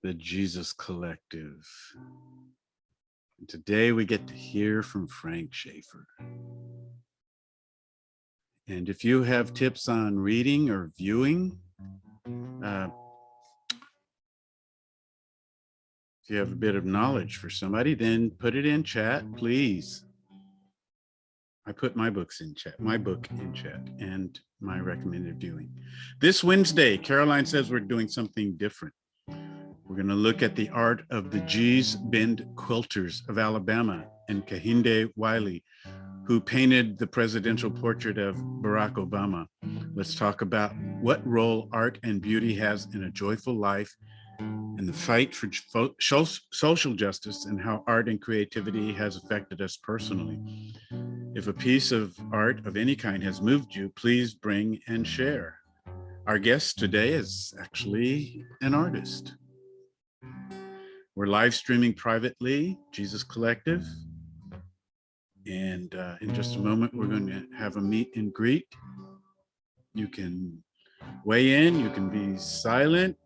the Jesus Collective. And today we get to hear from Frank Schaeffer. And if you have tips on reading or viewing, if you have a bit of knowledge for somebody, then put it in chat, please. I put my book in chat, and my recommended viewing. This Wednesday, Caroline says we're doing something different. We're going to look at the art of the Gee's Bend quilters of Alabama and Kehinde Wiley, who painted the presidential portrait of Barack Obama. Let's talk about what role art and beauty has in a joyful life and the fight for social justice, and how art and creativity has affected us personally. If a piece of art of any kind has moved you, please bring and share. Our guest today is actually an artist. We're live streaming privately, Jesus Collective. And in just a moment, we're going to have a meet and greet. You can weigh in, you can be silent,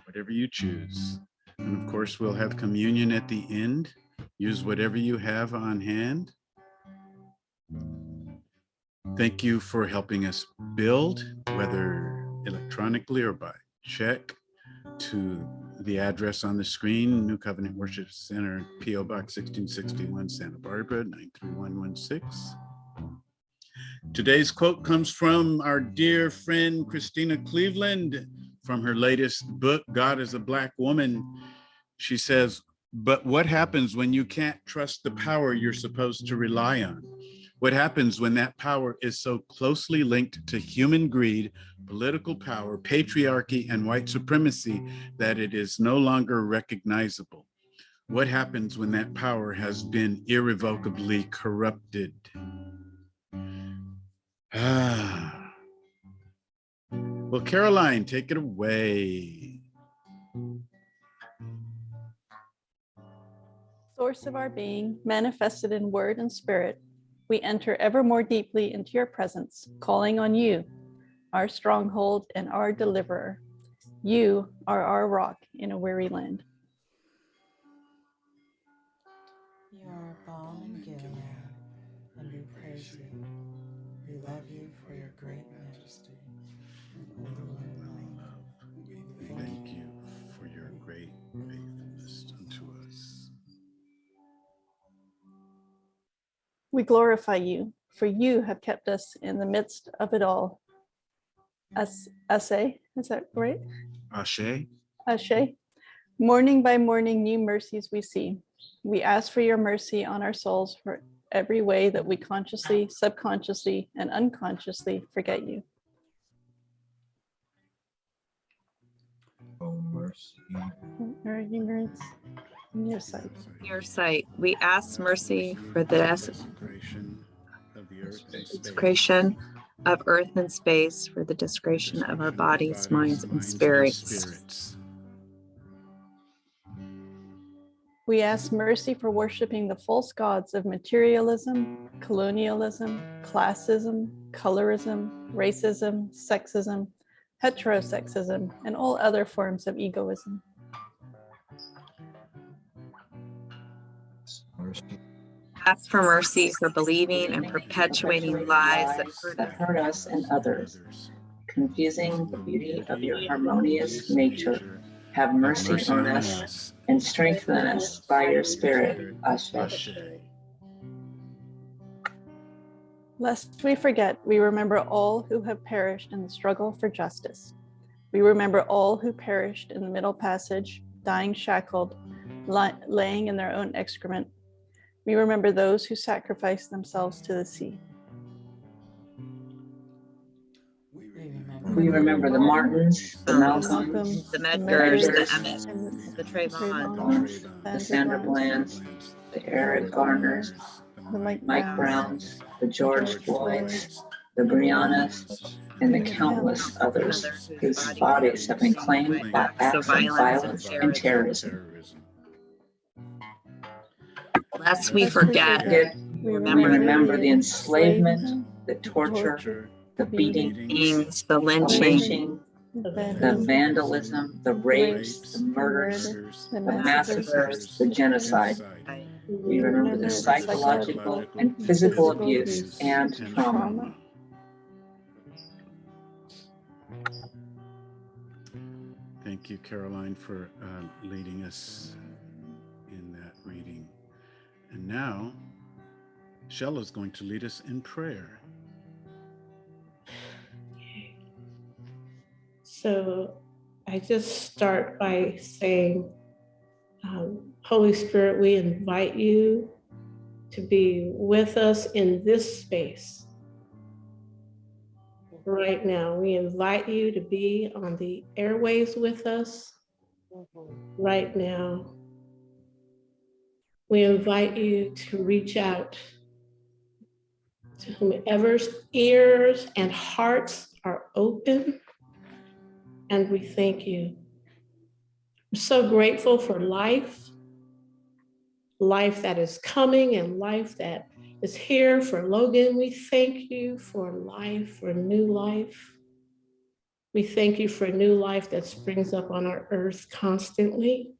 whatever you choose. And of course, we'll have communion at the end. Use whatever you have on hand. Thank you for helping us build, whether electronically or by check, to the address on the screen, New Covenant Worship Center, P.O. Box 1661, Santa Barbara, 93116. Today's quote comes from our dear friend, Christina Cleveland, from her latest book, God is a Black Woman. She says, "But what happens when you can't trust the power you're supposed to rely on? What happens when that power is so closely linked to human greed, political power, patriarchy, and white supremacy that it is no longer recognizable? What happens when that power has been irrevocably corrupted?" Well, Caroline, take it away. Source of our being, manifested in word and spirit, we enter ever more deeply into your presence, calling on you, our stronghold and our deliverer. You are our rock in a weary land. You are balm in Gilead, and we praise you. We love you for your great majesty and overwhelming love. We thank you for your great faithfulness unto us. We glorify you, for you have kept us in the midst of it all. Ashe, is that right? Ashe. Ashe. Morning by morning, new mercies we see. We ask for your mercy on our souls for every way that we consciously, subconsciously, and unconsciously forget you. Oh, mercy. Our ignorance in your sight. Your sight, we ask mercy for the desecration of the earth and space. desecration of earth and space, for the desecration of our bodies, minds, and spirits. We ask mercy for worshiping the false gods of materialism, colonialism, classism, colorism, racism, sexism, heterosexism, and all other forms of egoism. Mercy. Ask for mercy for believing and perpetuating lies that hurt us. and others, confusing the beauty of your harmonious nature. Have mercy on us and strengthen us by your Spirit. Ashe. Lest we forget, we remember all who have perished in the struggle for justice. We remember all who perished in the Middle Passage, dying shackled, laying in their own excrement. We remember those who sacrificed themselves to the sea. We remember the Martins, the Malcolms, the Medgars, the Medgars, Emmett, the Trayvon, the Sandra Blands, the Eric Garners, the Mike Browns, the George Floyds, the Breonnas, and the countless others whose bodies have been claimed by acts of violence and terrorism. Lest we forget, We remember the enslavement, the torture, the beating, the the lynching, lynching, the vandalism, the rapes, the murders, the the massacres. massacres, the genocide. We remember the psychological and physical abuse and trauma. Thank you, Caroline, for leading us in that reading. And now, Shella is going to lead us in prayer. So I just start by saying, Holy Spirit, we invite you to be with us in this space. Right now, we invite you to be on the airways with us right now. We invite you to reach out to whomever's ears and hearts are open, and we thank you. We're so grateful for life that is coming and life that is here for Logan. We thank you for life, for new life. We thank you for new life that springs up on our earth constantly.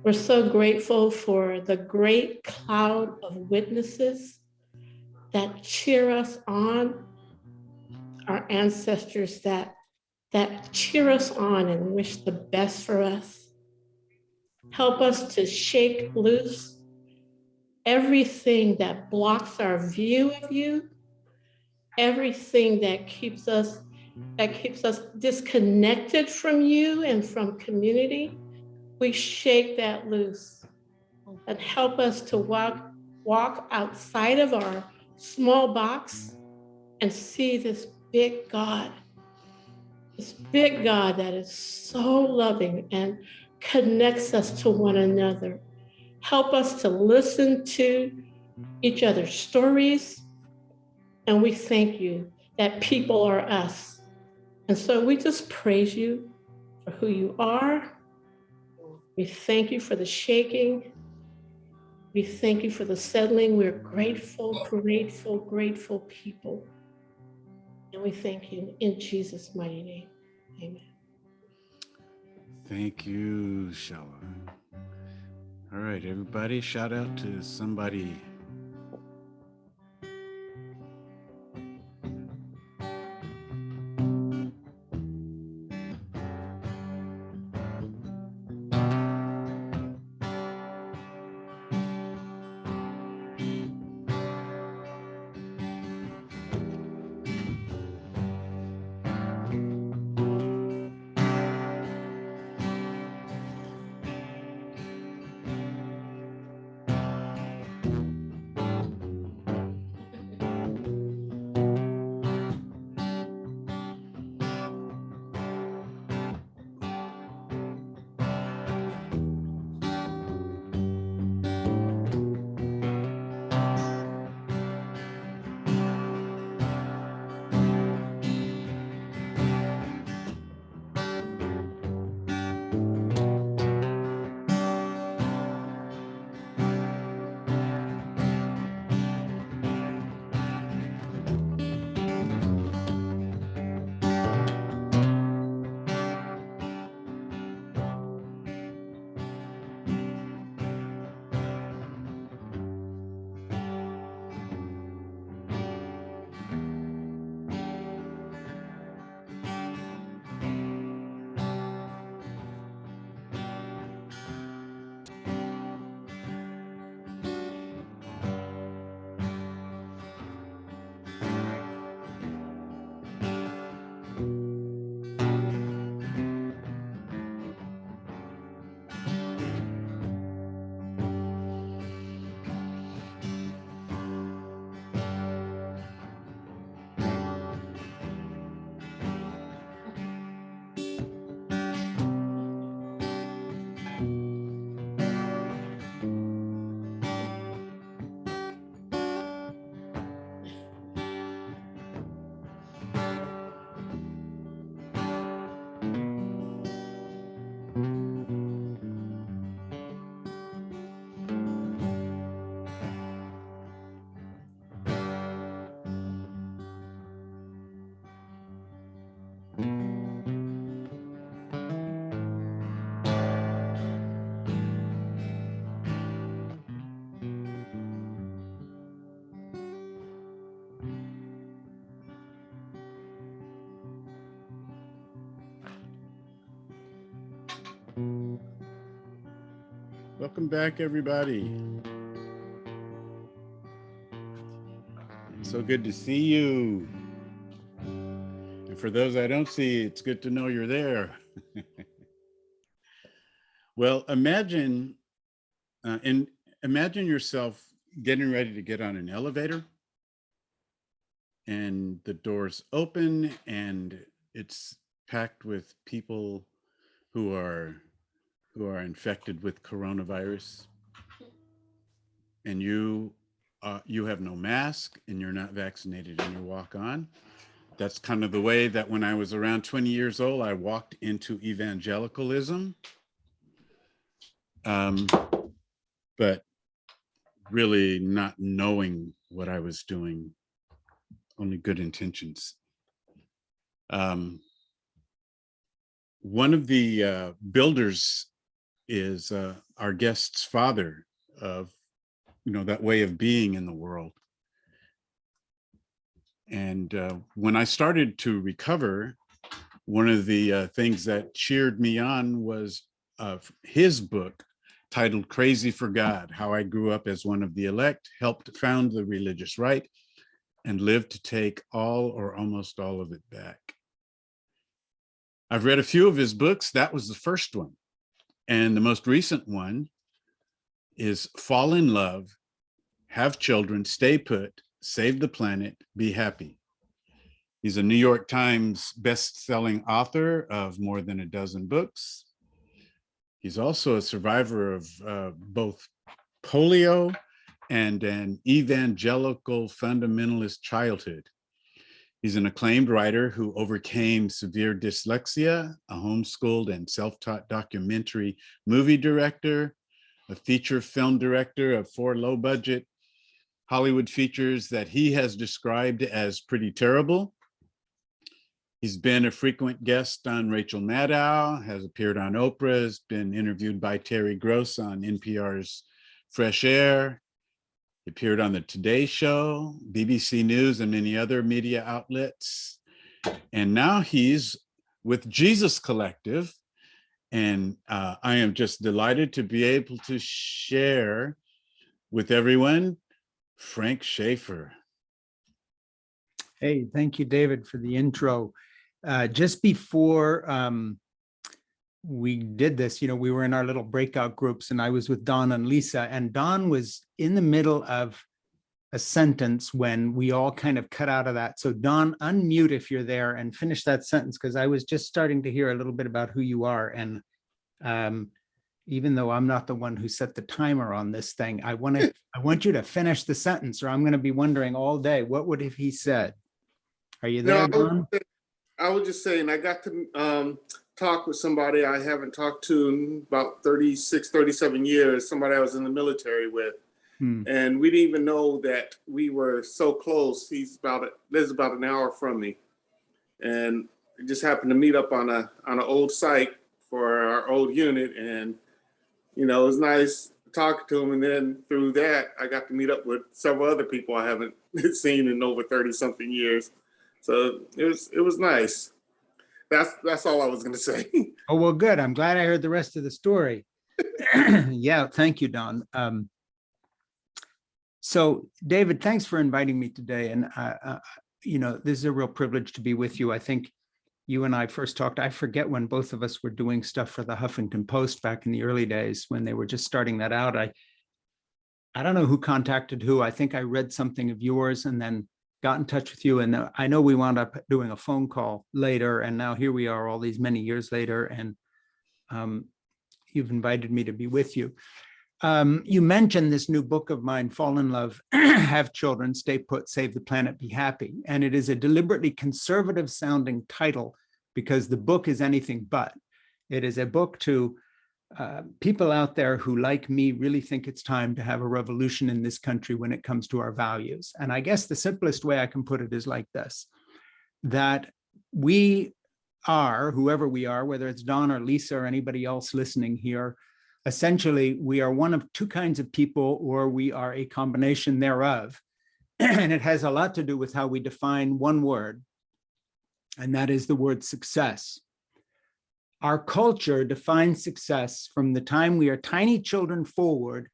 We're so grateful for the great cloud of witnesses that cheer us on, our ancestors that cheer us on and wish the best for us. Help us to shake loose everything that blocks our view of you, everything that keeps us disconnected from you and from community. We shake that loose and help us to walk outside of our small box and see this big God that is so loving and connects us to one another. Help us to listen to each other's stories. And we thank you that people are us. And so we just praise you for who you are. We thank you for the shaking. We thank you for the settling. We're grateful, grateful, grateful people. And we thank you in Jesus' mighty name. Amen. Thank you, Shella. All right, everybody, shout out to somebody. Welcome back, everybody. So good to see you. And for those I don't see, it's good to know you're there. Well, imagine yourself getting ready to get on an elevator, and the doors open and it's packed with people who are infected with coronavirus, and you have no mask and you're not vaccinated and you walk on. That's kind of the way that when I was around 20 years old, I walked into evangelicalism. But really not knowing what I was doing, only good intentions. One of the builders is our guest's father of, that way of being in the world. And when I started to recover, one of the things that cheered me on was his book titled Crazy for God: How I Grew Up as One of the Elect, Helped Found the Religious Right, and Lived to Take All or Almost All of it Back. I've read a few of his books. That was the first one. And the most recent one is Fall in Love, Have Children, Stay Put, Save the Planet, Be Happy. He's a New York Times best-selling author of more than a dozen books. He's also a survivor of both polio and an evangelical fundamentalist childhood. He's an acclaimed writer who overcame severe dyslexia, a homeschooled and self-taught documentary movie director, a feature film director of 4 low-budget Hollywood features that he has described as pretty terrible. He's been a frequent guest on Rachel Maddow, has appeared on Oprah, has been interviewed by Terry Gross on NPR's Fresh Air. He appeared on the Today Show, BBC News, and many other media outlets. And now he's with Jesus Collective. And I am just delighted to be able to share with everyone Frank Schaeffer. Hey, thank you, David, for the intro. Just before we did this, we were in our little breakout groups, and I was with Don and Lisa, and Don was in the middle of a sentence when we all kind of cut out of that. So Don, unmute if you're there and finish that sentence, because I was just starting to hear a little bit about who you are. And even though I'm not the one who set the timer on this thing, I want you to finish the sentence, or I'm going to be wondering all day, what would have he said? Are you there, Don? I was just saying, I got to talk with somebody I haven't talked to in about 36, 37 years, somebody I was in the military with. And we didn't even know that we were so close. Lives about an hour from me. And it just happened to meet up on an old site for our old unit. And, it was nice talking to him. And then through that, I got to meet up with several other people I haven't seen in over 30 something years. So it was nice. That's all I was going to say. Oh, well, good. I'm glad I heard the rest of the story. Yeah, thank you, Don. So, David, thanks for inviting me today. And, this is a real privilege to be with you. I think you and I first talked, I forget when both of us were doing stuff for the Huffington Post back in the early days when they were just starting that out. I don't know who contacted who. I think I read something of yours and then got in touch with you. And I know we wound up doing a phone call later. And now here we are all these many years later. And you've invited me to be with you. You mentioned this new book of mine, Fall in Love, Have Children, Stay Put, Save the Planet, Be Happy. And it is a deliberately conservative sounding title because the book is anything but. It is a book to people out there who, like me, really think it's time to have a revolution in this country when it comes to our values. And I guess the simplest way I can put it is like this, that we are, whoever we are, whether it's Don or Lisa or anybody else listening here, essentially, we are one of 2 kinds of people, or we are a combination thereof. And it has a lot to do with how we define one word, and that is the word success. Our culture defines success from the time we are tiny children forward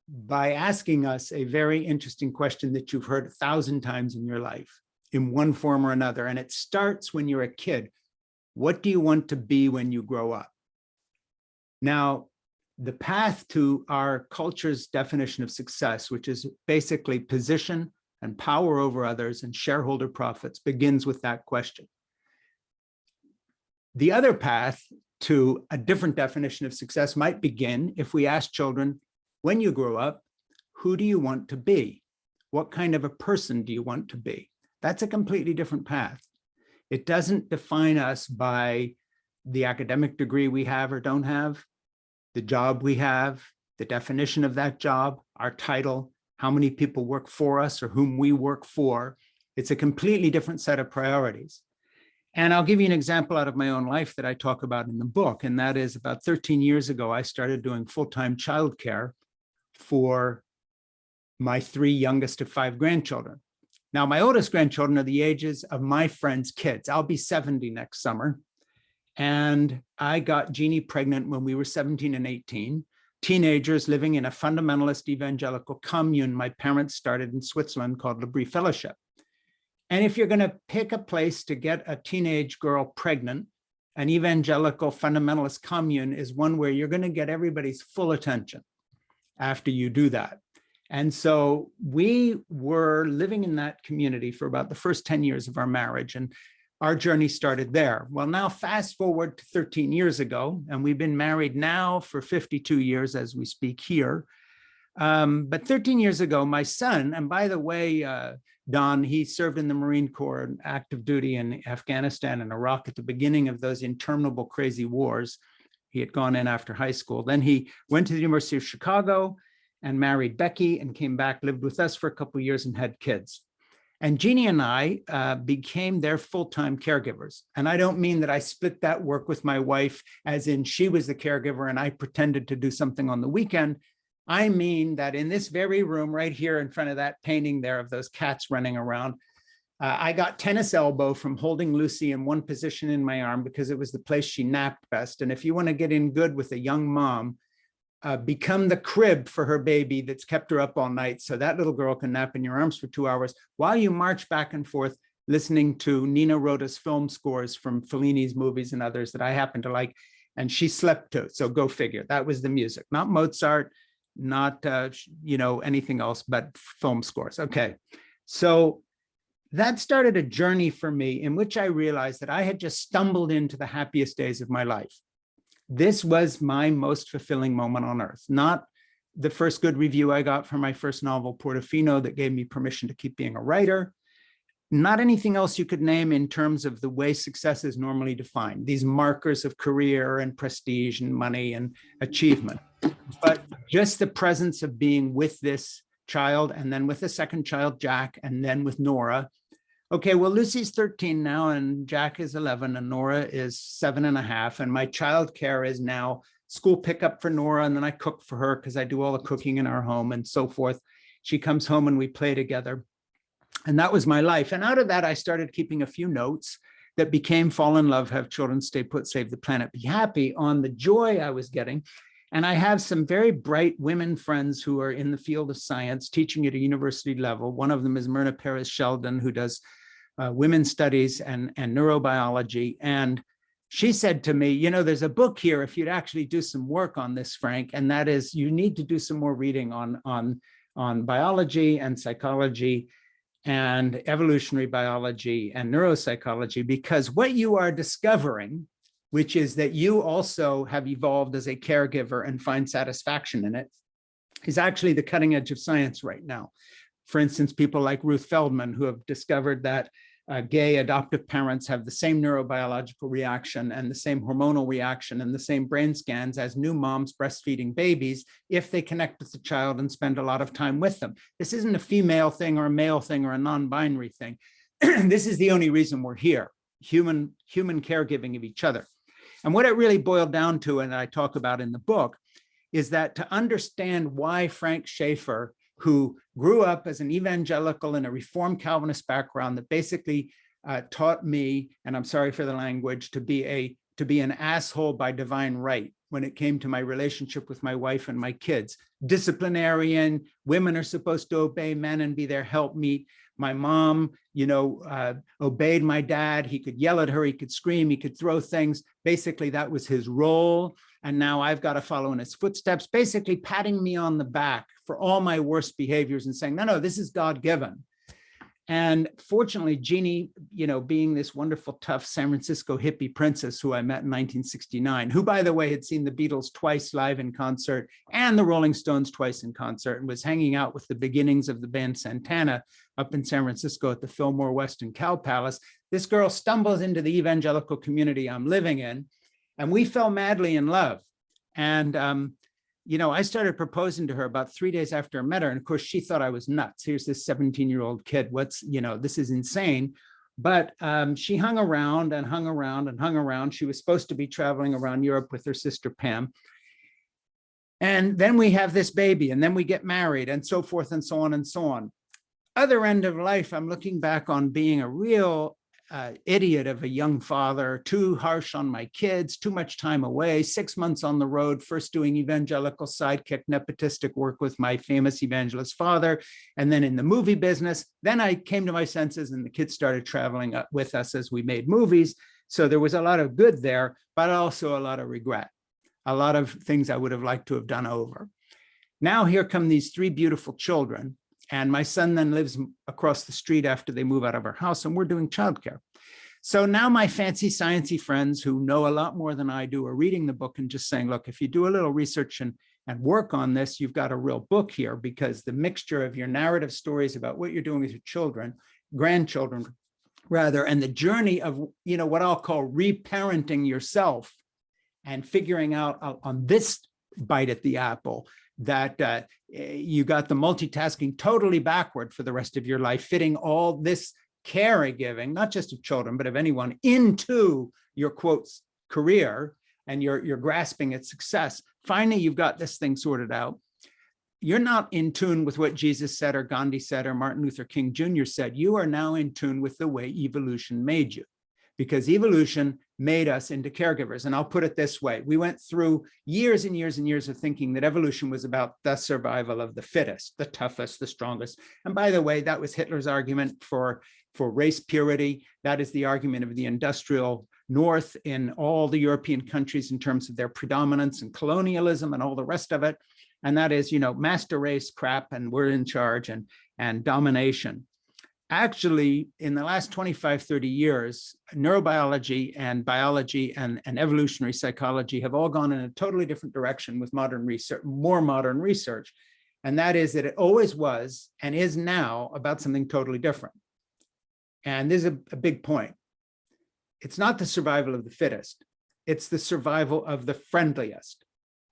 by asking us a very interesting question that you've heard 1,000 times in your life in one form or another. And it starts when you're a kid. What do you want to be when you grow up? Now, the path to our culture's definition of success, which is basically position and power over others and shareholder profits, begins with that question. The other path to a different definition of success might begin if we ask children, when you grow up, who do you want to be? What kind of a person do you want to be? That's a completely different path. It doesn't define us by the academic degree we have or don't have, the job we have, the definition of that job, our title, how many people work for us or whom we work for. It's a completely different set of priorities. And I'll give you an example out of my own life that I talk about in the book. And that is about 13 years ago, I started doing full-time childcare for my 3 youngest of 5 grandchildren. Now, my oldest grandchildren are the ages of my friends' kids. I'll be 70 next summer. And I got Jeannie pregnant when we were 17 and 18, teenagers living in a fundamentalist evangelical commune my parents started in Switzerland called L'Abri Fellowship. And if you're going to pick a place to get a teenage girl pregnant, an evangelical fundamentalist commune is one where you're going to get everybody's full attention after you do that. And so we were living in that community for about the first 10 years of our marriage, and our journey started there. Well, now fast forward to 13 years ago, and we've been married now for 52 years as we speak here. But 13 years ago, my son, and by the way, Don, he served in the Marine Corps, active duty in Afghanistan and Iraq at the beginning of those interminable, crazy wars. He had gone in after high school. Then he went to the University of Chicago and married Becky and came back, lived with us for a couple of years and had kids. And Jeannie and I became their full-time caregivers. And I don't mean that I split that work with my wife, as in she was the caregiver and I pretended to do something on the weekend. I mean that in this very room right here in front of that painting there of those cats running around, I got tennis elbow from holding Lucy in one position in my arm because it was the place she napped best. And if you want to get in good with a young mom, become the crib for her baby that's kept her up all night so that little girl can nap in your arms for 2 hours while you march back and forth listening to Nina Rota's film scores from Fellini's movies and others that I happen to like, and she slept to. So go figure. That was the music, not Mozart, not anything else but film scores. Okay, so that started a journey for me in which I realized that I had just stumbled into the happiest days of my life. This was my most fulfilling moment on earth, not the first good review I got for my first novel, Portofino, that gave me permission to keep being a writer, not anything else you could name in terms of the way success is normally defined, these markers of career and prestige and money and achievement, but just the presence of being with this child and then with the second child, Jack, and then with Nora. Okay, well, Lucy's 13 now and Jack is 11 and Nora is 7.5. And my childcare is now school pickup for Nora. And then I cook for her because I do all the cooking in our home and so forth. She comes home and we play together. And that was my life. And out of that, I started keeping a few notes that became Fall in Love, Have Children, Stay Put, Save the Planet, Be Happy, on the joy I was getting. And I have some very bright women friends who are in the field of science teaching at a university level. One of them is Myrna Perez Sheldon, who does women's studies and neurobiology. And she said to me, there's a book here if you'd actually do some work on this, Frank, and that is you need to do some more reading on biology and psychology and evolutionary biology and neuropsychology, because what you are discovering, which is that you also have evolved as a caregiver and find satisfaction in it, is actually the cutting edge of science right now. For instance, people like Ruth Feldman, who have discovered that gay adoptive parents have the same neurobiological reaction and the same hormonal reaction and the same brain scans as new moms breastfeeding babies if they connect with the child and spend a lot of time with them. This isn't a female thing or a male thing or a non-binary thing. This is the only reason we're here, human caregiving of each other. And what it really boiled down to, and I talk about in the book, is that to understand why Frank Schaeffer, who grew up as an evangelical in a Reformed Calvinist background that basically taught me, and I'm sorry for the language, to be a to be an asshole by divine right when it came to my relationship with my wife and my kids. Disciplinarian, women are supposed to obey men and be their helpmeet. My mom, obeyed my dad. He could yell at her, he could scream, he could throw things. Basically, that was his role. And now I've got to follow in his footsteps, basically patting me on the back for all my worst behaviors and saying, no, this is God-given. And fortunately, Jeannie, being this wonderful, tough San Francisco hippie princess who I met in 1969, who, by the way, had seen the Beatles twice live in concert and the Rolling Stones twice in concert, and was hanging out with the beginnings of the band Santana up in San Francisco at the Fillmore West and Cow Palace. This girl stumbles into the evangelical community I'm living in, and we fell madly in love. And I started proposing to her about 3 days after I met her. And of course, she thought I was nuts. Here's this 17-year-old kid. This is insane. But she hung around and hung around and hung around. She was supposed to be traveling around Europe with her sister, Pam. And then we have this baby, and then we get married, and so forth and so on and so on. Other end of life, I'm looking back on being a real idiot of a young father, too harsh on my kids, too much time away, 6 months on the road, first doing evangelical sidekick nepotistic work with my famous evangelist father, and then in the movie business. Then I came to my senses and the kids started traveling with us as we made movies. So there was a lot of good there, but also a lot of regret, a lot of things I would have liked to have done over. Now here come these 3 beautiful children. And my son then lives across the street after they move out of our house, and we're doing childcare. So now my fancy sciencey friends who know a lot more than I do are reading the book and just saying, look, if you do a little research and work on this, you've got a real book here, because the mixture of your narrative stories about what you're doing with your children, grandchildren rather, and the journey of, what I'll call reparenting yourself and figuring out on this bite at the apple that you got the multitasking totally backward for the rest of your life, fitting all this caregiving, not just of children, but of anyone, into your quotes career, and you're grasping at success. Finally, you've got this thing sorted out. You're not in tune with what Jesus said or Gandhi said or Martin Luther King Jr. said. You are now in tune with the way evolution made you, because evolution made us into caregivers. And I'll put it this way. We went through years and years and years of thinking that evolution was about the survival of the fittest, the toughest, the strongest. And by the way, that was Hitler's argument for race purity. That is the argument of the industrial North in all the European countries in terms of their predominance and colonialism and all the rest of it. And that is, master race crap, and we're in charge, and domination. Actually, in the last 25, 30 years, neurobiology and biology and evolutionary psychology have all gone in a totally different direction with modern research, more modern research. And that is that it always was and is now about something totally different. And this is a big point. It's not the survival of the fittest. It's the survival of the friendliest.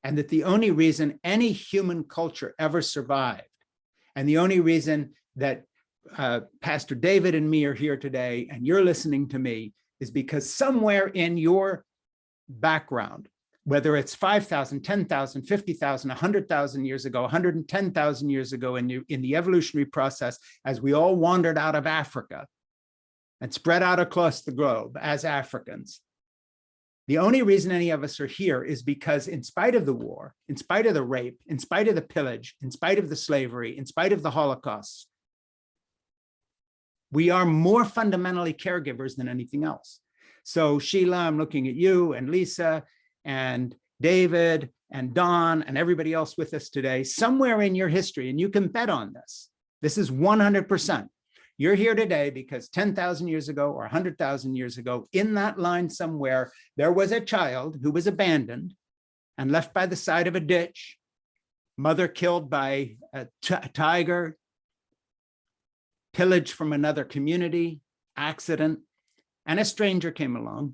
And that the only reason any human culture ever survived, and the only reason that Pastor David and me are here today, and you're listening to me, is because somewhere in your background, whether it's 5,000, 10,000, 50,000, 100,000 years ago, 110,000 years ago in the evolutionary process, as we all wandered out of Africa and spread out across the globe as Africans, the only reason any of us are here is because, in spite of the war, in spite of the rape, in spite of the pillage, in spite of the slavery, in spite of the Holocaust, we are more fundamentally caregivers than anything else. So Sheila, I'm looking at you and Lisa and David and Don and everybody else with us today, somewhere in your history, and you can bet on this. This is 100%. You're here today because 10,000 years ago or 100,000 years ago, in that line somewhere, there was a child who was abandoned and left by the side of a ditch, mother killed by a tiger, pillage from another community, accident, and a stranger came along,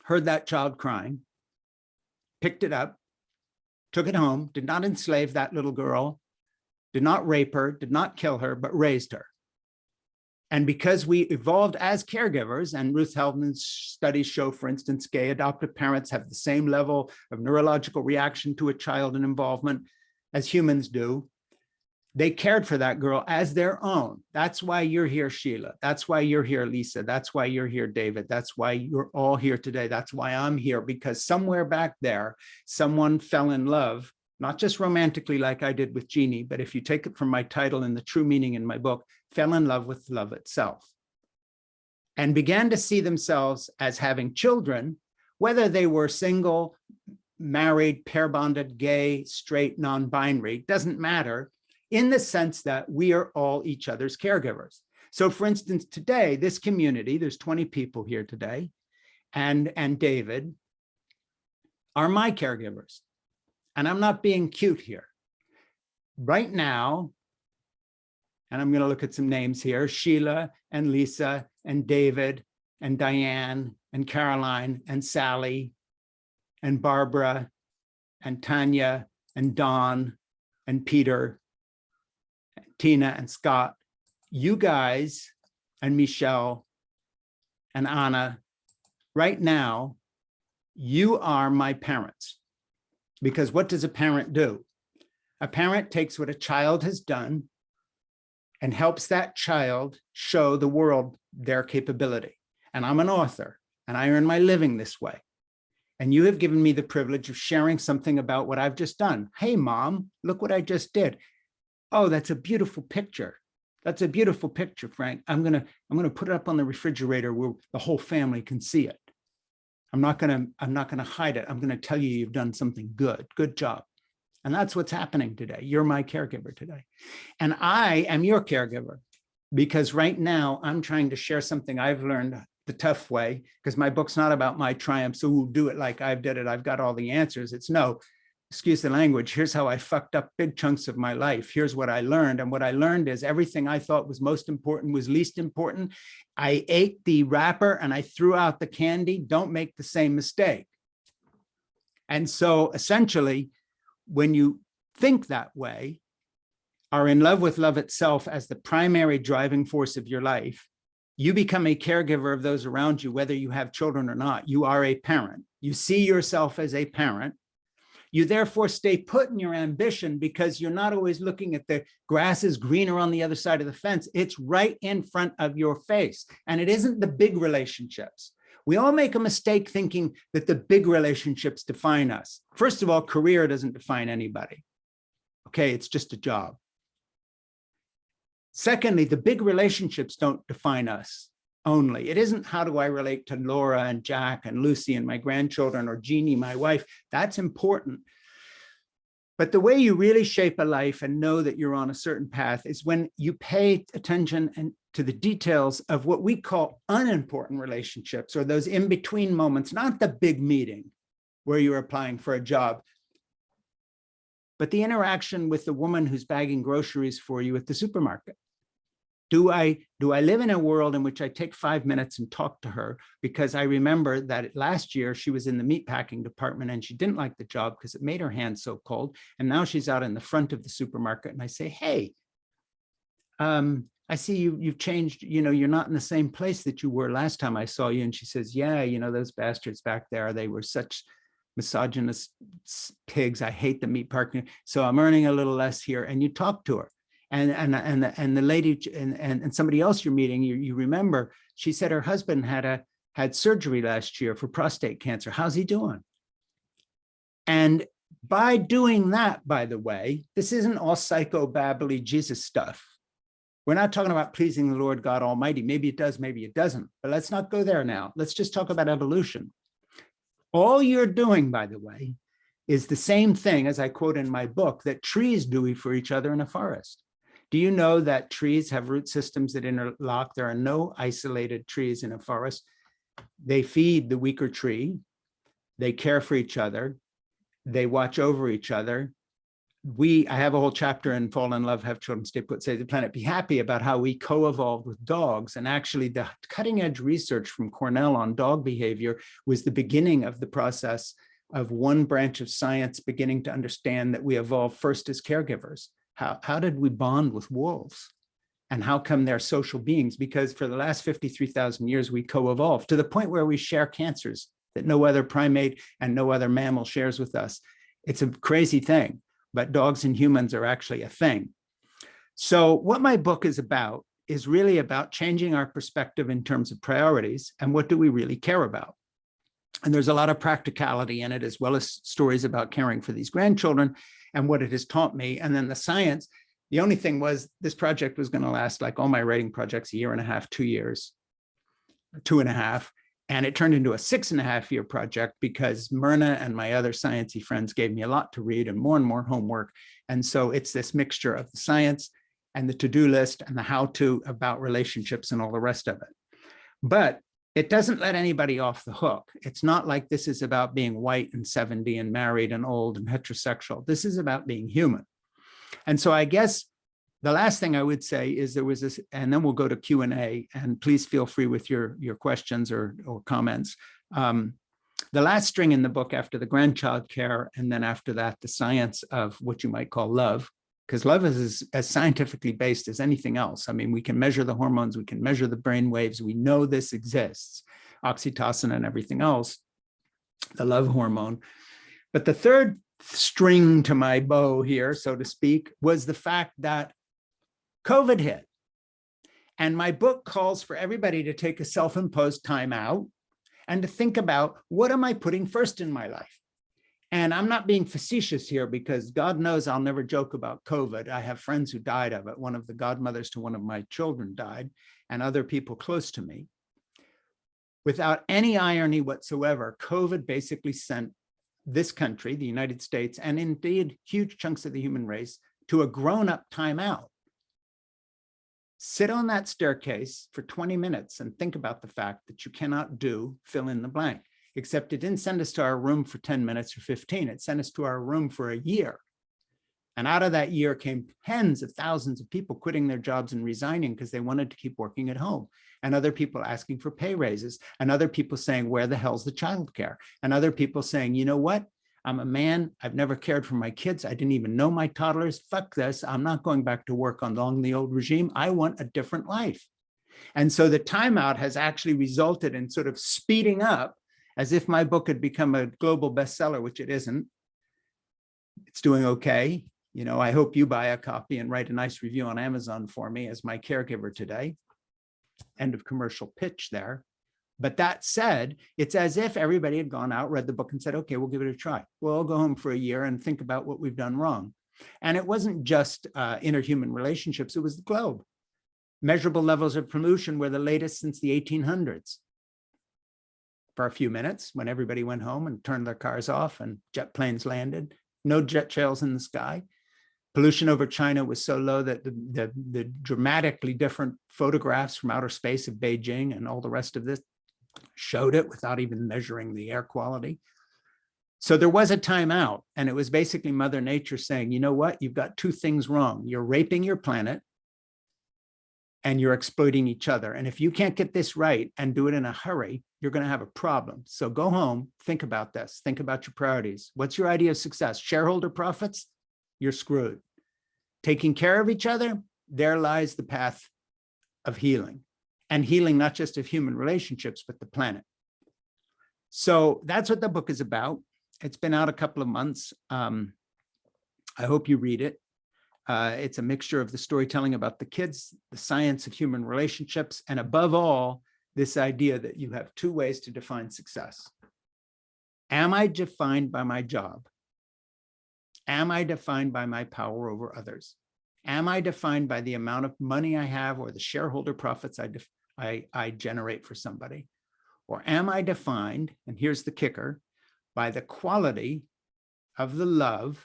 heard that child crying, picked it up, took it home, did not enslave that little girl, did not rape her, did not kill her, but raised her. And because we evolved as caregivers, and Ruth Heldman's studies show, for instance, gay adoptive parents have the same level of neurological reaction to a child and involvement as humans do, They cared for that girl as their own. That's why you're here, Sheila. That's why you're here, Lisa. That's why you're here, David. That's why you're all here today. That's why I'm here, because somewhere back there, someone fell in love, not just romantically like I did with Jeannie, but if you take it from my title and the true meaning in my book, fell in love with love itself and began to see themselves as having children, whether they were single, married, pair bonded, gay, straight, non-binary, doesn't matter, in the sense that we are all each other's caregivers. So for instance, today, this community, there's 20 people here today, and David are my caregivers. And I'm not being cute here. Right now, and I'm going to look at some names here, Sheila and Lisa and David and Diane and Caroline and Sally and Barbara and Tanya and Don and Peter, Tina and Scott, you guys and Michelle and Anna, right now, you are my parents. Because what does a parent do? A parent takes what a child has done and helps that child show the world their capability. And I'm an author, and I earn my living this way. And you have given me the privilege of sharing something about what I've just done. Hey, Mom, look what I just did. Oh, that's a beautiful picture. That's a beautiful picture, Frank. I'm gonna put it up on the refrigerator where the whole family can see it. I'm not gonna hide it. I'm gonna tell you you've done something good. Good job. And that's what's happening today. You're my caregiver today. And I am your caregiver, because right now I'm trying to share something I've learned the tough way, because my book's not about my triumph. So we'll do it like I've did it. I've got all the answers. It's no, excuse the language, here's how I fucked up big chunks of my life. Here's what I learned. And what I learned is everything I thought was most important was least important. I ate the wrapper and I threw out the candy. Don't make the same mistake. And so essentially, when you think that way, are in love with love itself as the primary driving force of your life, you become a caregiver of those around you, whether you have children or not. You are a parent. You see yourself as a parent. You therefore stay put in your ambition because you're not always looking at the grass is greener on the other side of the fence. It's right in front of your face. And it isn't the big relationships. We all make a mistake thinking that the big relationships define us. First of all, career doesn't define anybody. Okay, it's just a job. Secondly, the big relationships don't define us only. It isn't how do I relate to Laura and Jack and Lucy and my grandchildren or Jeannie, my wife. That's important. But the way you really shape a life and know that you're on a certain path is when you pay attention to the details of what we call unimportant relationships, or those in-between moments, not the big meeting where you're applying for a job, but the interaction with the woman who's bagging groceries for you at the supermarket. Do I live in a world in which I take 5 minutes and talk to her? Because I remember that last year she was in the meatpacking department and she didn't like the job because it made her hands so cold. And now she's out in the front of the supermarket and I say, hey, I see you've changed, you're not in the same place that you were last time I saw you. And she says, yeah, those bastards back there, they were such misogynist pigs. I hate the meat parking. So I'm earning a little less here. And you talk to her. And the lady and somebody else you're meeting, you remember, she said her husband had surgery last year for prostate cancer. How's he doing? And by doing that, by the way, this isn't all psychobabbly Jesus stuff. We're not talking about pleasing the Lord God Almighty. Maybe it does, maybe it doesn't. But let's not go there now. Let's just talk about evolution. All you're doing, by the way, is the same thing, as I quote in my book, that trees do for each other in a forest. Do you know that trees have root systems that interlock? There are no isolated trees in a forest. They feed the weaker tree. They care for each other. They watch over each other. I have a whole chapter in Fall in Love, Have Children, Stay Put, Save the Planet, Be Happy about how we co-evolved with dogs. And actually the cutting edge research from Cornell on dog behavior was the beginning of the process of one branch of science beginning to understand that we evolved first as caregivers. How did we bond with wolves? And how come they're social beings? Because for the last 53,000 years, we co-evolved to the point where we share cancers that no other primate and no other mammal shares with us. It's a crazy thing, but dogs and humans are actually a thing. So what my book is about is really about changing our perspective in terms of priorities and what do we really care about. And there's a lot of practicality in it, as well as stories about caring for these grandchildren and what it has taught me. And then the science. The only thing was this project was going to last, like all my writing projects, 1.5 years, 2 years, 2.5. And it turned into a 6.5-year project because Myrna and my other sciencey friends gave me a lot to read and more homework. And so it's this mixture of the science and the to-do list and the how-to about relationships and all the rest of it. But it doesn't let anybody off the hook. It's not like this is about being white and 70 and married and old and heterosexual. This is about being human. And so I guess the last thing I would say is there was this, and then we'll go to Q&A, and please feel free with your questions or comments. The last string in the book after the grandchild care, and then after that, the science of what you might call love, because love is as scientifically based as anything else. I mean, we can measure the hormones, we can measure the brain waves, we know this exists, oxytocin and everything else, the love hormone. But the third string to my bow here, so to speak, was the fact that COVID hit. And my book calls for everybody to take a self-imposed time out and to think about, what am I putting first in my life? And I'm not being facetious here, because God knows I'll never joke about COVID. I have friends who died of it. One of the godmothers to one of my children died, and other people close to me. Without any irony whatsoever, COVID basically sent this country, the United States, and indeed huge chunks of the human race, to a grown-up timeout. Sit on that staircase for 20 minutes and think about the fact that you cannot do fill in the blank, except it didn't send us to our room for 10 minutes or 15. It sent us to our room for a year. And out of that year came tens of thousands of people quitting their jobs and resigning because they wanted to keep working at home. And other people asking for pay raises, and other people saying, where the hell's the childcare? And other people saying, you know what? I'm a man. I've never cared for my kids. I didn't even know my toddlers. Fuck this. I'm not going back to work along the old regime. I want a different life. And so the timeout has actually resulted in sort of speeding up, as if my book had become a global bestseller, which it isn't. It's doing okay. You know, I hope you buy a copy and write a nice review on Amazon for me as my caregiver today. End of commercial pitch there. But that said, it's as if everybody had gone out, read the book and said, okay, we'll give it a try. We'll all go home for a year and think about what we've done wrong. And it wasn't just interhuman relationships, it was the globe. Measurable levels of pollution were the latest since the 1800s. For a few minutes, when everybody went home and turned their cars off and jet planes landed, no jet trails in the sky. Pollution over China was so low that the dramatically different photographs from outer space of Beijing and all the rest of this showed it without even measuring the air quality. So there was a timeout, and it was basically Mother Nature saying, you know what, you've got two things wrong. You're raping your planet and you're exploiting each other. And if you can't get this right and do it in a hurry, you're going to have a problem. So go home, think about this, think about your priorities. What's your idea of success? Shareholder profits? You're screwed. Taking care of each other, there lies the path of healing, and healing not just of human relationships, but the planet. So that's what the book is about. It's been out a couple of months. I hope you read it. It's a mixture of the storytelling about the kids, the science of human relationships, and above all, this idea that you have two ways to define success. Am I defined by my job? Am I defined by my power over others? Am I defined by the amount of money I have or the shareholder profits I generate for somebody? Or am I defined, and here's the kicker, by the quality of the love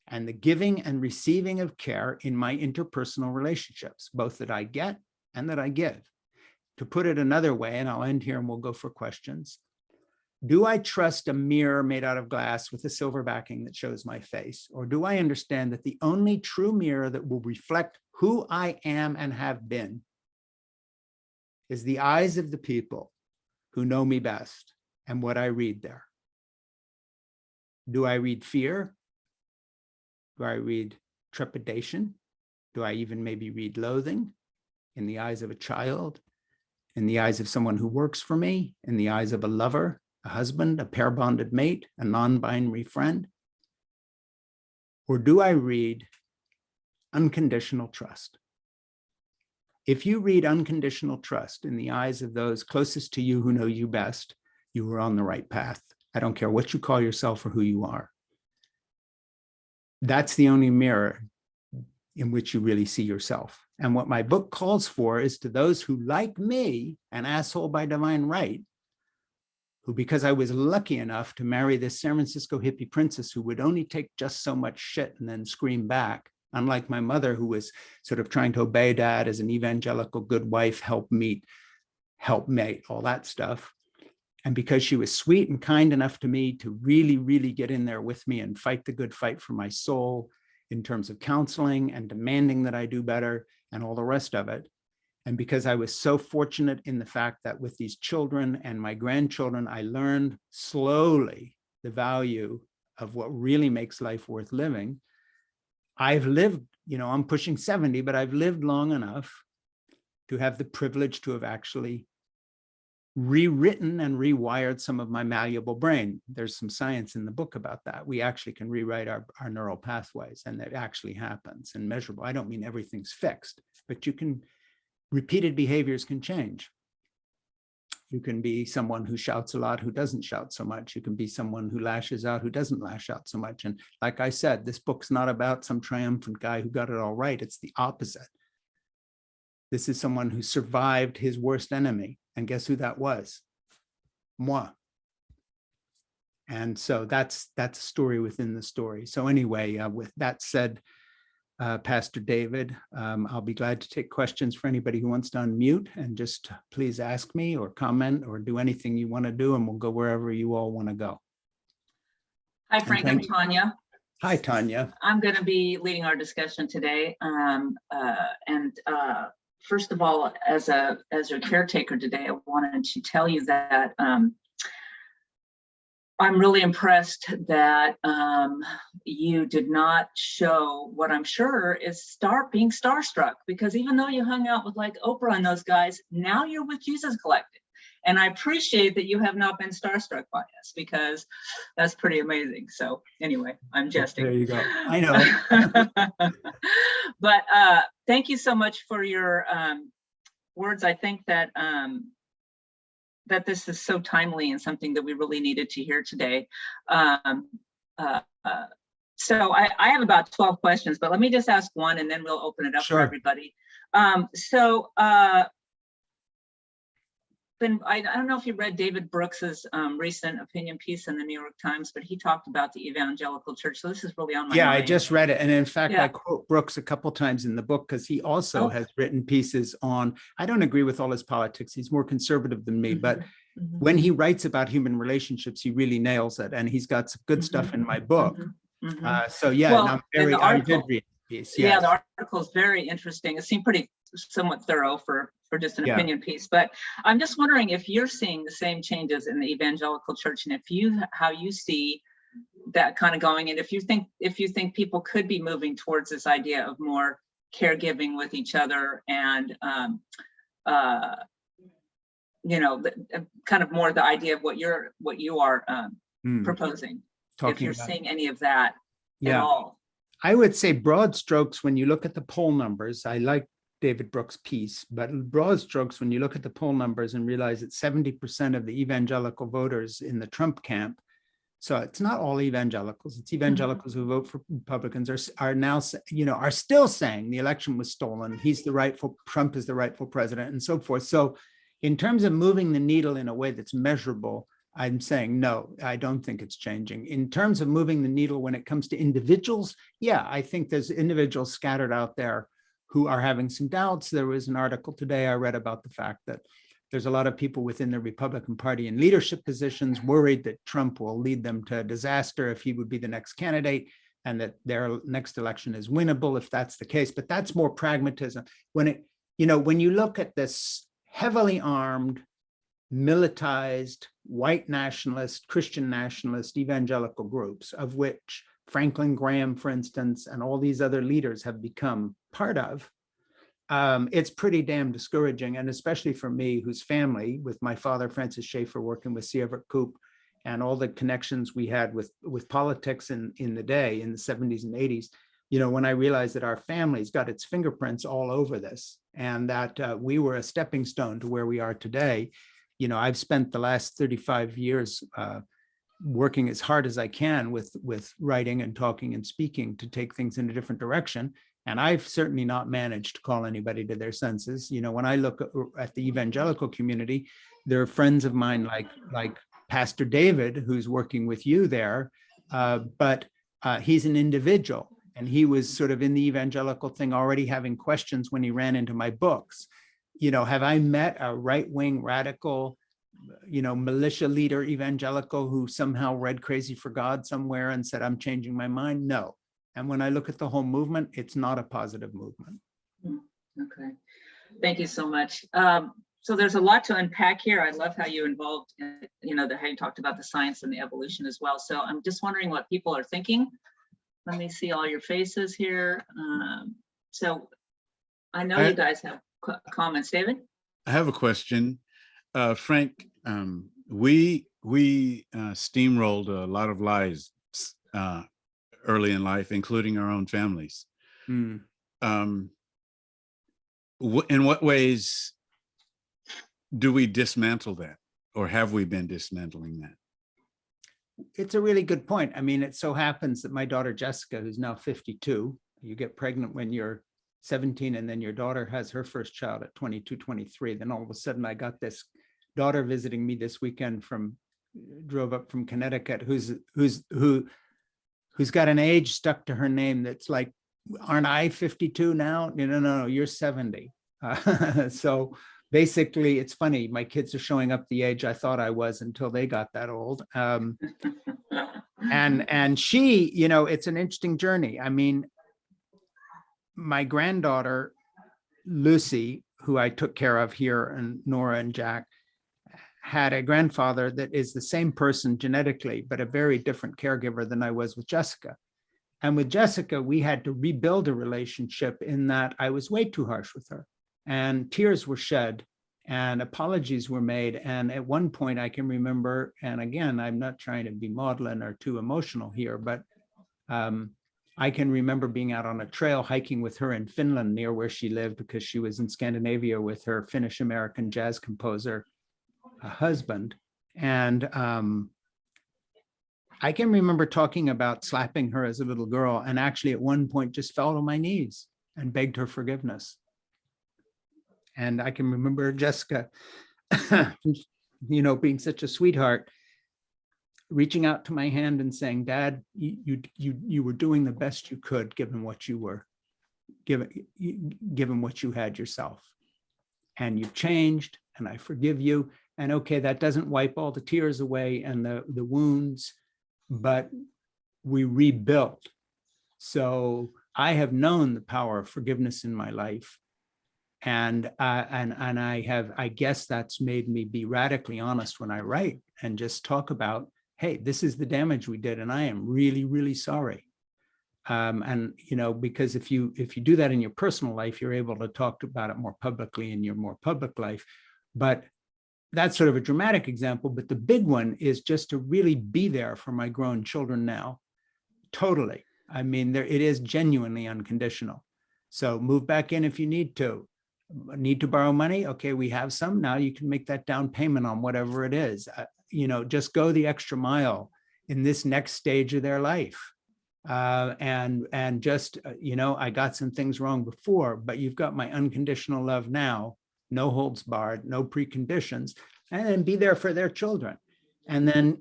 and the giving and receiving of care in my interpersonal relationships, both that I get and that I give? To put it another way, and I'll end here and we'll go for questions. Do I trust a mirror made out of glass with a silver backing that shows my face? Or do I understand that the only true mirror that will reflect who I am and have been is the eyes of the people who know me best and what I read there? Do I read fear? Do I read trepidation? Do I even maybe read loathing in the eyes of a child, in the eyes of someone who works for me, in the eyes of a lover, a husband, a pair bonded mate, a non-binary friend? Or do I read unconditional trust. If you read unconditional trust in the eyes of those closest to you who know you best, you are on the right path. I don't care what you call yourself or who you are. That's the only mirror in which you really see yourself. And what my book calls for is to those who, like me, an asshole by divine right, who, because I was lucky enough to marry this San Francisco hippie princess who would only take just so much shit and then scream back, unlike my mother, who was sort of trying to obey dad as an evangelical good wife, helpmate, all that stuff. And because she was sweet and kind enough to me to really, really get in there with me and fight the good fight for my soul in terms of counseling and demanding that I do better and all the rest of it. And because I was so fortunate in the fact that with these children and my grandchildren, I learned slowly the value of what really makes life worth living. I've lived, I'm pushing 70, but I've lived long enough to have the privilege to have actually rewritten and rewired some of my malleable brain. There's some science in the book about that. We actually can rewrite our neural pathways, and that actually happens and measurable. I don't mean everything's fixed, but repeated behaviors can change. You can be someone who shouts a lot, who doesn't shout so much. You can be someone who lashes out, who doesn't lash out so much. And like I said, this book's not about some triumphant guy who got it all right. It's the opposite. This is someone who survived his worst enemy. And guess who that was? Moi. And so that's a story within the story. So anyway, with that said, Pastor David, I'll be glad to take questions for anybody who wants to unmute, and just please ask me or comment or do anything you want to do, and we'll go wherever you all want to go. Hi, Frank. I'm Tanya. Hi, Tanya. I'm going to be leading our discussion today. First of all, as your caretaker today, I wanted to tell you that I'm really impressed that you did not show what I'm sure is being starstruck, because even though you hung out with like Oprah and those guys, now you're with Jesus Collective. And I appreciate that you have not been starstruck by us, because that's pretty amazing. So anyway, I'm jesting. There you go. I know. But thank you so much for your words. I think that that this is so timely and something that we really needed to hear today. So I have about 12 questions, but let me just ask one and then we'll open it up for everybody. I don't know if you read David Brooks's recent opinion piece in the New York Times, but he talked about the evangelical church. So this is really on my mind. I just read it. And in fact, I quote Brooks a couple times in the book, because he also has written pieces on, I don't agree with all his politics. He's more conservative than me, but when he writes about human relationships, he really nails it. And he's got some good stuff in my book. So yeah, well, I did read the piece. Yeah, the article is very interesting. It seemed somewhat thorough for just an opinion piece, but I'm just wondering if you're seeing the same changes in the evangelical church, and how you see that kind of going, and if you think people could be moving towards this idea of more caregiving with each other, and kind of more the idea of what you are proposing. If you're seeing any of that at all. I would say broad strokes, when you look at the poll numbers, I like David Brooks' piece, but broad strokes, when you look at the poll numbers and realize that 70% of the evangelical voters in the Trump camp, so it's not all evangelicals, it's evangelicals who vote for Republicans, are now, are still saying the election was stolen. Trump is the rightful president, and so forth. So in terms of moving the needle in a way that's measurable, I'm saying, no, I don't think it's changing. In terms of moving the needle when it comes to individuals, I think there's individuals scattered out there who are having some doubts. There was an article today I read about the fact that there's a lot of people within the Republican Party in leadership positions worried that Trump will lead them to disaster if he would be the next candidate, and that their next election is winnable if that's the case. But that's more pragmatism. When you look at this heavily armed, militarized, white nationalist, Christian nationalist, evangelical groups, of which Franklin Graham, for instance, and all these other leaders have become part of, it's pretty damn discouraging. And especially for me, whose family, with my father, Francis Schaeffer, working with C. Everett Koop, and all the connections we had with politics in the day, in the 70s and 80s, when I realized that our family's got its fingerprints all over this, and that we were a stepping stone to where we are today. I've spent the last 35 years working as hard as I can with writing and talking and speaking to take things in a different direction. And I've certainly not managed to call anybody to their senses. When I look at the evangelical community, there are friends of mine like Pastor David, who's working with you there, but he's an individual. And he was sort of in the evangelical thing already having questions when he ran into my books. Have I met a right-wing radical, militia leader evangelical who somehow read Crazy for God somewhere and said, I'm changing my mind? No. And when I look at the whole movement, it's not a positive movement. Okay. Thank you so much. So there's a lot to unpack here. I love how you involved, how you talked about the science and the evolution as well. So I'm just wondering what people are thinking. Let me see all your faces here. So I know you guys have comments. David? I have a question. Frank, we steamrolled a lot of lies early in life, including our own families. In what ways do we dismantle that, or have we been dismantling that? It's a really good point. I mean, it so happens that my daughter Jessica, who's now 52, you get pregnant when you're 17, and then your daughter has her first child at 22, 23. Then all of a sudden I got this daughter visiting me this weekend drove up from Connecticut, who's got an age stuck to her name that's like, aren't I 52 now? No, you're 70. So basically, it's funny. My kids are showing up the age I thought I was until they got that old. And she, it's an interesting journey. I mean, my granddaughter, Lucy, who I took care of here, and Nora and Jack, had a grandfather that is the same person genetically, but a very different caregiver than I was with Jessica. And with Jessica, we had to rebuild a relationship in that I was way too harsh with her. And tears were shed and apologies were made. And at one point I can remember, and again, I'm not trying to be maudlin or too emotional here, but I can remember being out on a trail hiking with her in Finland near where she lived, because she was in Scandinavia with her Finnish-American jazz composer husband. And I can remember talking about slapping her as a little girl, and actually at one point just fell on my knees and begged her forgiveness. And I can remember Jessica, being such a sweetheart, reaching out to my hand and saying, Dad, you were doing the best you could given what you were, given what you had yourself. And you've changed, and I forgive you. And okay, that doesn't wipe all the tears away and the wounds, but we rebuilt. So I have known the power of forgiveness in my life. And I guess that's made me be radically honest when I write and just talk about, hey, this is the damage we did, and I am really, really sorry. Because if you do that in your personal life, you're able to talk about it more publicly in your more public life. But that's sort of a dramatic example. But the big one is just to really be there for my grown children now. Totally. I mean, it is genuinely unconditional. So move back in if you need to. Need to borrow money? Okay, we have some. Now you can make that down payment on whatever it is. Just go the extra mile in this next stage of their life. And just, I got some things wrong before, but you've got my unconditional love now, no holds barred, no preconditions, and then be there for their children. And then,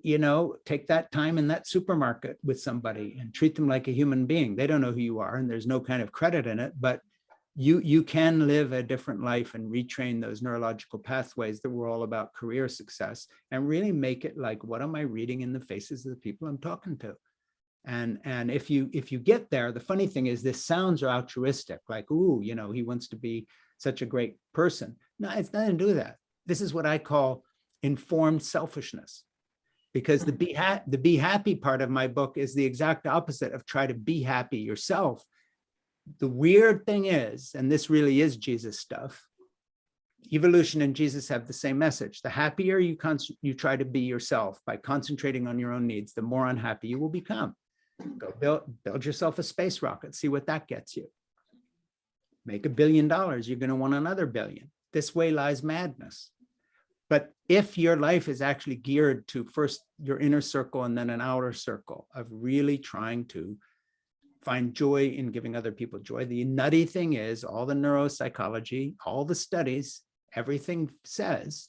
take that time in that supermarket with somebody and treat them like a human being. They don't know who you are, and there's no kind of credit in it, but you can live a different life and retrain those neurological pathways that were all about career success, and really make it like, what am I reading in the faces of the people I'm talking to? And if you get there, the funny thing is, this sounds altruistic, like, ooh, he wants to be such a great person. No, it's nothing to do with that. This is what I call informed selfishness, because the be happy part of my book is the exact opposite of try to be happy yourself. The weird thing is, and this really is Jesus stuff, evolution and Jesus have the same message. The happier you try to be yourself by concentrating on your own needs, the more unhappy you will become. Go build yourself a space rocket, see what that gets you. Make $1 billion, you're going to want another billion. This way lies madness. But if your life is actually geared to first your inner circle and then an outer circle of really trying to find joy in giving other people joy, the nutty thing is all the neuropsychology, all the studies, everything says,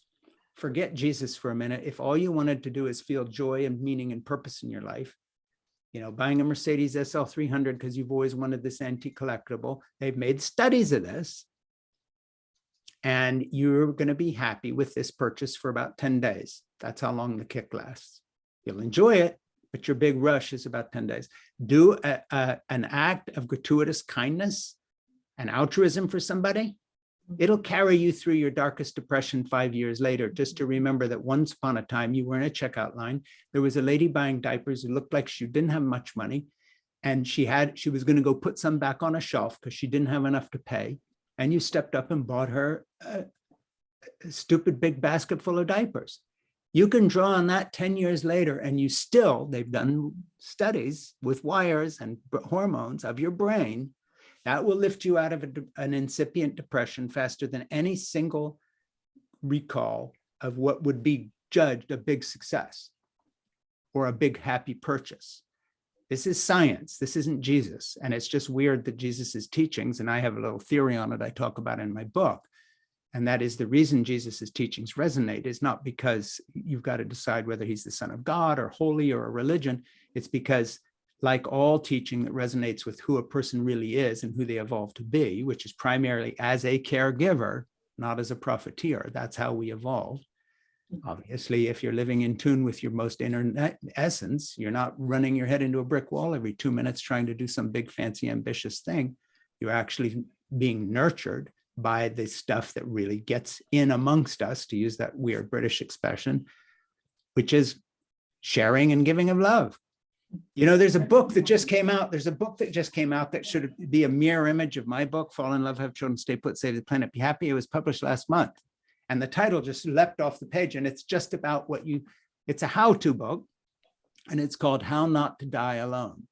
forget Jesus for a minute. If all you wanted to do is feel joy and meaning and purpose in your life, buying a Mercedes SL 300 because you've always wanted this antique collectible, they've made studies of this. And you're going to be happy with this purchase for about 10 days. That's how long the kick lasts. You'll enjoy it, but your big rush is about 10 days. Do an act of gratuitous kindness and altruism for somebody. It'll carry you through your darkest depression 5 years later, just to remember that once upon a time you were in a checkout line. There was a lady buying diapers who looked like she didn't have much money. And she was going to go put some back on a shelf because she didn't have enough to pay. And you stepped up and bought her a stupid big basket full of diapers. You can draw on that 10 years later, and they've done studies with wires and hormones of your brain that will lift you out of an incipient depression faster than any single recall of what would be judged a big success or a big happy purchase. This is science. This isn't Jesus. And it's just weird that Jesus's teachings, and I have a little theory on it I talk about in my book, and that is the reason Jesus's teachings resonate is not because you've got to decide whether he's the son of God or holy or a religion. It's because, like all teaching that resonates with who a person really is and who they evolve to be, which is primarily as a caregiver, not as a profiteer. That's how we evolved. Obviously, if you're living in tune with your most inner essence, you're not running your head into a brick wall every 2 minutes trying to do some big, fancy, ambitious thing. You're actually being nurtured by the stuff that really gets in amongst us, to use that weird British expression, which is sharing and giving of love. There's a book that just came out. That should be a mirror image of my book, Fall in Love, Have Children, Stay Put, Save the Planet, Be Happy. It was published last month. And the title just leapt off the page, and it's just about it's a how-to book, and it's called How Not to Die Alone.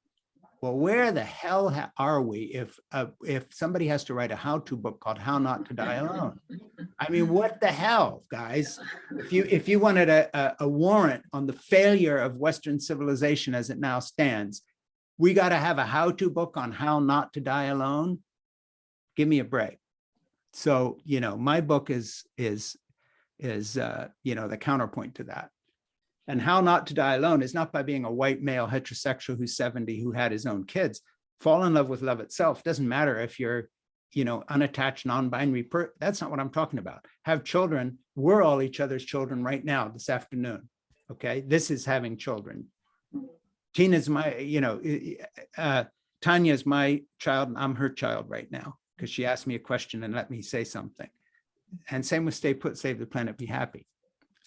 Well, where the hell are we if somebody has to write a how-to book called How Not to Die Alone? I mean, what the hell, guys? If you wanted a warrant on the failure of Western civilization as it now stands, we got to have a how-to book on how not to die alone. Give me a break. So, my book is the counterpoint to that. And how not to die alone is not by being a white male heterosexual who's 70, who had his own kids. Fall in love with love itself. Doesn't matter if you're, unattached, non-binary. That's not what I'm talking about. Have children. We're all each other's children right now, this afternoon. Okay. This is having children. Tina's Tanya's my child, and I'm her child right now, because she asked me a question and let me say something. And same with Stay Put, Save the Planet, Be Happy.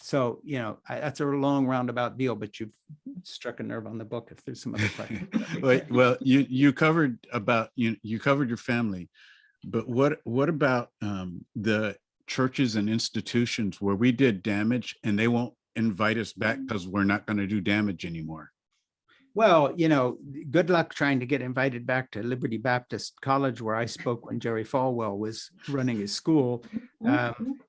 So, that's a long roundabout deal, but you've struck a nerve on the book if there's some other questions. Well, you covered you covered your family, but what about the churches and institutions where we did damage and they won't invite us back because we're not going to do damage anymore? Well, good luck trying to get invited back to Liberty Baptist College, where I spoke when Jerry Falwell was running his school.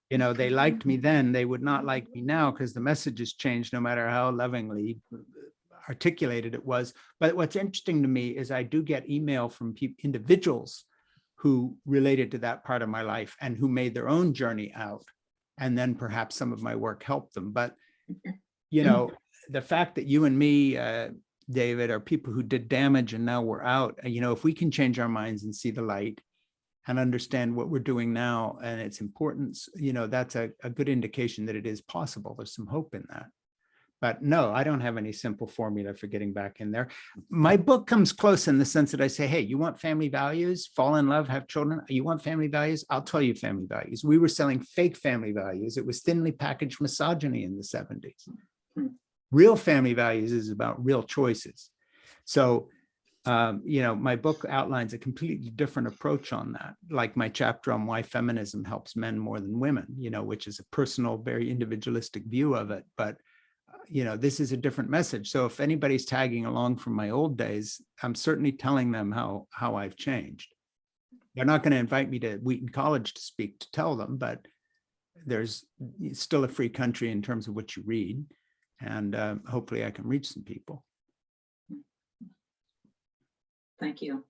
They liked me then. They would not like me now because the message has changed, no matter how lovingly articulated it was. But what's interesting to me is I do get email from individuals who related to that part of my life and who made their own journey out. And then perhaps some of my work helped them. But, the fact that you and me, David, are people who did damage and now we're out. If we can change our minds and see the light and understand what we're doing now and its importance, that's a good indication that it is possible. There's some hope in that. But no, I don't have any simple formula for getting back in there. My book comes close in the sense that I say, hey, you want family values? Fall in love, have children? You want family values? I'll tell you family values. We were selling fake family values. It was thinly packaged misogyny in the 70s. Real family values is about real choices. So, my book outlines a completely different approach on that, like my chapter on why feminism helps men more than women, which is a personal, very individualistic view of it. But this is a different message. So if anybody's tagging along from my old days, I'm certainly telling them how I've changed. They're not going to invite me to Wheaton College to speak to tell them, but there's still a free country in terms of what you read. And hopefully I can reach some people. Thank you.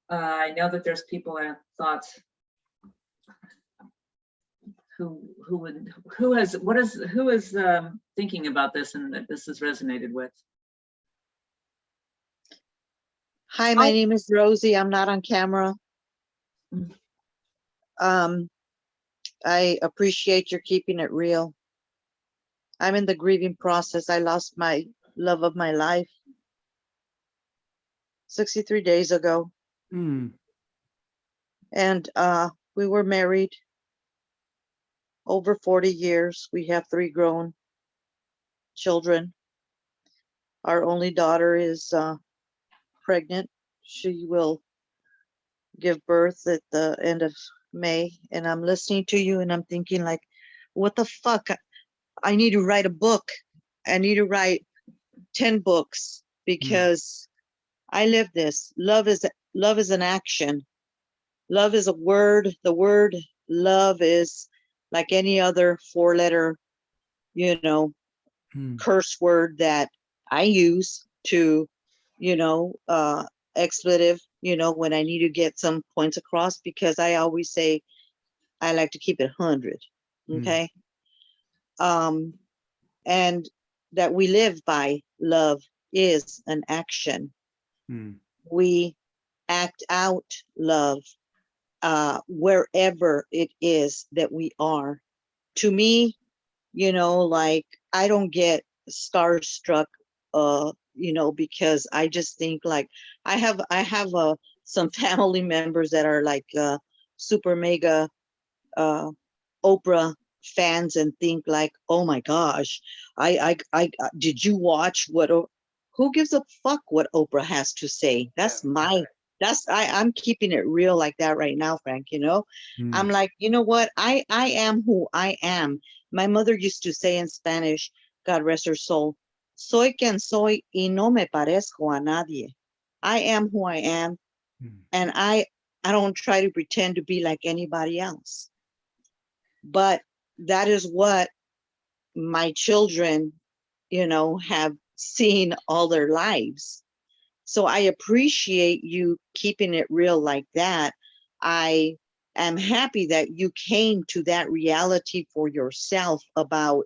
I know that there's people that have thoughts. Who is thinking about this and that this has resonated with? Hi, my name is Rosie. I'm not on camera. I appreciate your keeping it real. I'm in the grieving process. I lost my love of my life 63 days ago. Mm. And we were married over 40 years. We have 3 grown children. Our only daughter is pregnant. She will give birth at the end of May. And I'm listening to you and I'm thinking like, what the fuck? I need to write a book. I need to write 10 books because I live this. Love is an action. Love is a word. The word love is like any other 4-letter, curse word that I use to, expletive, when I need to get some points across, because I always say I like to keep it 100. Okay. And that we live by love is an action. We act out love wherever it is that we are. To me, like I don't get starstruck, because I just think like I have some family members that are like super mega Oprah fans and think like, oh my gosh, I did you watch who gives a fuck what Oprah has to say? I'm keeping it real like that right now, Frank, I'm like, you know what? I am who I am. My mother used to say in Spanish, God rest her soul, soy quien soy y no me parezco a nadie. I am who I am. And I don't try to pretend to be like anybody else. But that is what my children, have seen all their lives. So I appreciate you keeping it real like that. I am happy that you came to that reality for yourself about,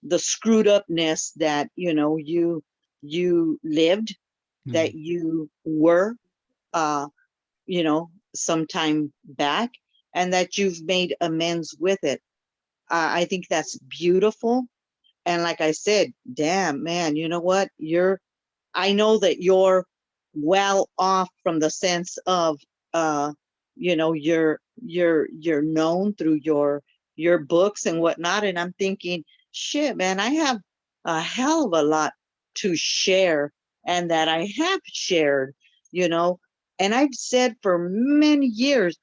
the screwed upness that, you lived, that you were, sometime back, and that you've made amends with it. I think that's beautiful. And like I said, damn, man, you know what? I know that you're well off from the sense of, you're known through your books and whatnot. And I'm thinking, shit, man, I have a hell of a lot to share, and that I have shared, and I've said for many years,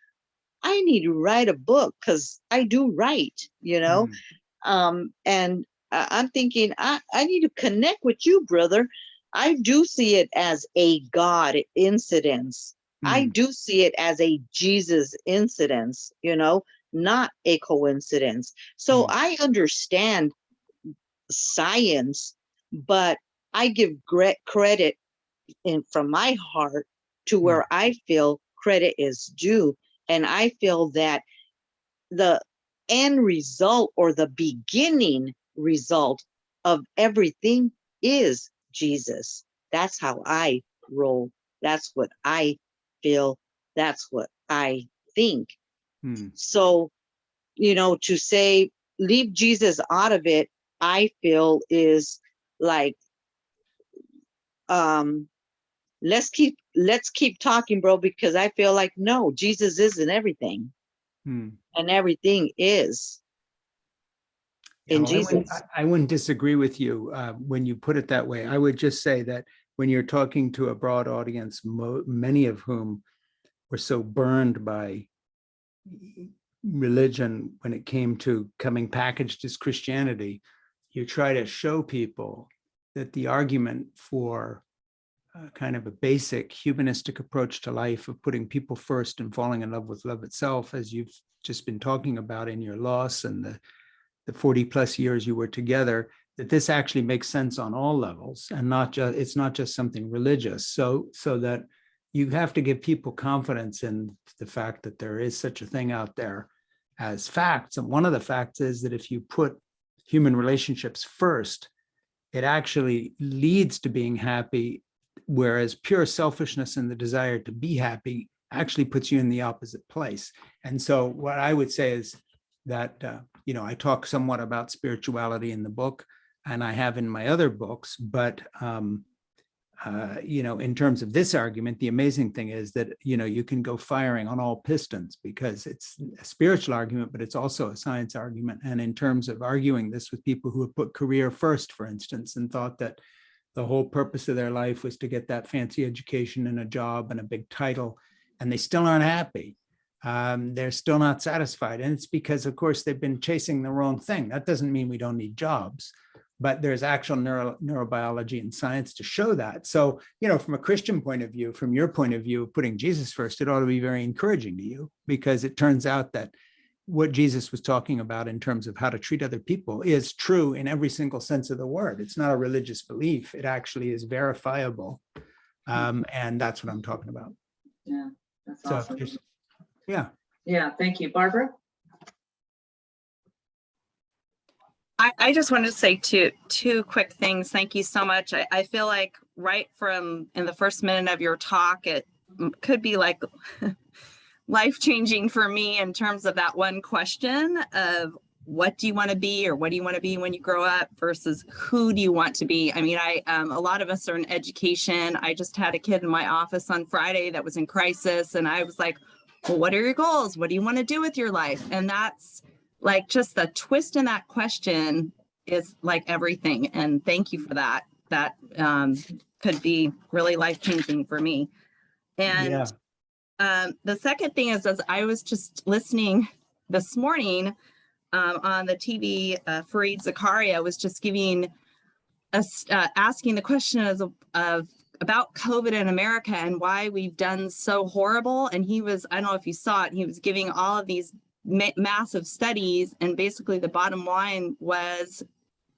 I need to write a book because I do write, and I'm thinking I need to connect with you, brother. I do see it as a God incidence. I do see it as a Jesus incidence, not a coincidence. So I understand science, but I give credit from my heart to where I feel credit is due. And I feel that the end result or the beginning result of everything is Jesus. That's how I roll. That's what I feel. That's what I think. So, to say leave Jesus out of it, I feel is like, let's keep talking, bro, because I feel like, no, Jesus isn't everything. And everything is in Jesus. I wouldn't disagree with you when you put it that way. I would just say that when you're talking to a broad audience, many of whom were so burned by religion when it came to coming packaged as Christianity, you try to show people that the argument for kind of a basic humanistic approach to life of putting people first and falling in love with love itself, as you've just been talking about in your loss and the 40 plus years you were together, that this actually makes sense on all levels and it's not just something religious. So that you have to give people confidence in the fact that there is such a thing out there as facts. And one of the facts is that if you put human relationships first, it actually leads to being happy, whereas pure selfishness and the desire to be happy actually puts you in the opposite place. And so what I would say is that, I talk somewhat about spirituality in the book, and I have in my other books, but in terms of this argument, the amazing thing is that, you can go firing on all pistons because it's a spiritual argument, but it's also a science argument. And in terms of arguing this with people who have put career first, for instance, and thought that the whole purpose of their life was to get that fancy education and a job and a big title, and they still aren't happy. They're still not satisfied. And it's because, of course, they've been chasing the wrong thing. That doesn't mean we don't need jobs, but there's actual neurobiology and science to show that. So, from a Christian point of view, from your point of view, putting Jesus first, it ought to be very encouraging to you, because it turns out that what Jesus was talking about in terms of how to treat other people is true in every single sense of the word. It's not a religious belief. It actually is verifiable. And that's what I'm talking about. Yeah, that's So awesome. Yeah. Yeah, thank you. Barbara? I just wanted to say two quick things. Thank you so much. I feel like right from in the first minute of your talk, it could be like life-changing for me in terms of that one question of what do you want to be, or what do you want to be when you grow up, versus who do you want to be? I mean, a lot of us are in education. I just had a kid in my office on Friday that was in crisis, and I was like, well, what are your goals? What do you want to do with your life? And that's like just the twist in that question is like everything. And thank you for that. That could be really life-changing for me. And the second thing is, as I was just listening this morning on the TV, Fareed Zakaria was just giving us, asking the question of about COVID in America and why we've done so horrible. And he was, I don't know if you saw it, he was giving all of these massive studies, and basically the bottom line was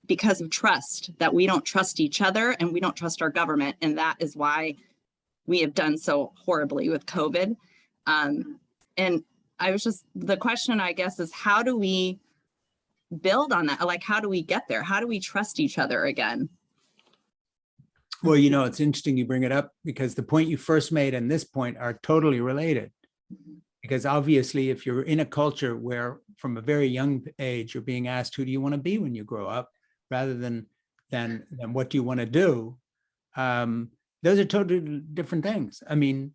because of trust, that we don't trust each other and we don't trust our government, and that is why we have done so horribly with COVID. And I was just, the question I guess is, how do we build on that? Like, how do we get there? How do we trust each other again? Well, it's interesting you bring it up, because the point you first made and this point are totally related. Because obviously, if you're in a culture where from a very young age, you're being asked, who do you want to be when you grow up, rather than what do you want to do? Those are totally different things. I mean,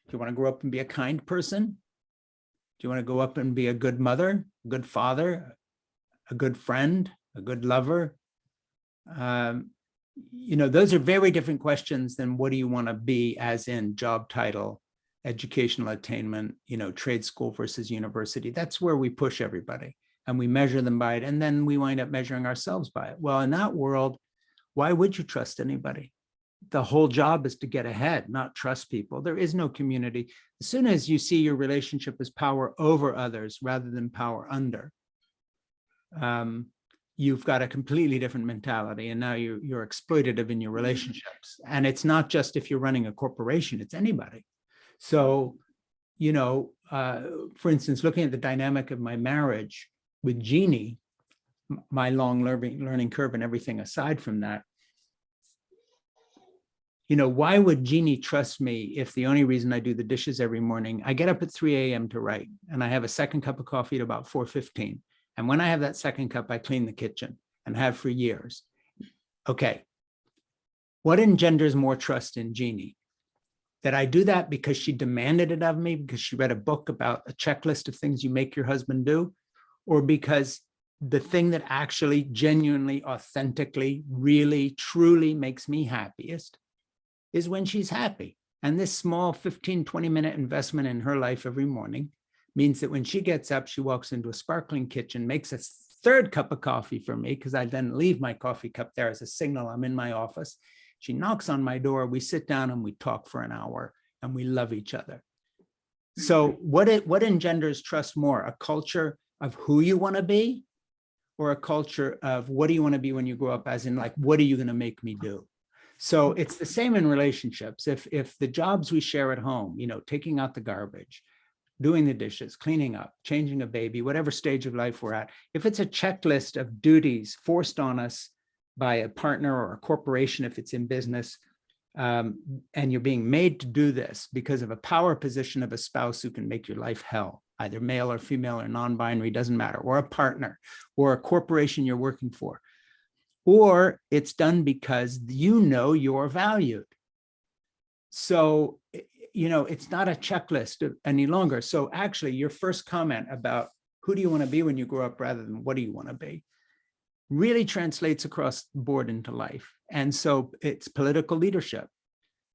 do you want to grow up and be a kind person? Do you want to go up and be a good mother, a good father, a good friend, a good lover? Those are very different questions than what do you want to be, as in job title, educational attainment, trade school versus university. That's where we push everybody and we measure them by it. And then we wind up measuring ourselves by it. Well, in that world, why would you trust anybody? The whole job is to get ahead, not trust people. There is no community. As soon as you see your relationship as power over others rather than power under, you've got a completely different mentality. And now you're exploitative in your relationships. And it's not just if you're running a corporation, it's anybody. So, for instance, looking at the dynamic of my marriage with Jeannie, my long learning curve and everything aside from that, why would Jeannie trust me if the only reason I do the dishes every morning, I get up at 3 a.m. to write, and I have a second cup of coffee at about 4:15. And when I have that second cup, I clean the kitchen and have for years. Okay. What engenders more trust in Jeannie? That I do that because she demanded it of me, because she read a book about a checklist of things you make your husband do, or because the thing that actually genuinely, authentically, really, truly makes me happiest is when she's happy. And this small 15, 20-minute investment in her life every morning means that when she gets up, she walks into a sparkling kitchen, makes a third cup of coffee for me, because I then leave my coffee cup there as a signal I'm in my office. She knocks on my door, we sit down and we talk for an hour and we love each other. So what engenders trust more, a culture of who you want to be, or a culture of what do you want to be when you grow up, as in like, what are you going to make me do? So it's the same in relationships. If the jobs we share at home, you know, taking out the garbage, doing the dishes, cleaning up, changing a baby, whatever stage of life we're at, if it's a checklist of duties forced on us by a partner or a corporation, if it's in business, and you're being made to do this because of a power position of a spouse who can make your life hell, either male or female or non-binary, doesn't matter, or a partner or a corporation you're working for, or it's done because you know you're valued. So, you know, it's not a checklist any longer. So actually your first comment about who do you want to be when you grow up rather than what do you want to be really translates across the board into life. And so it's political leadership.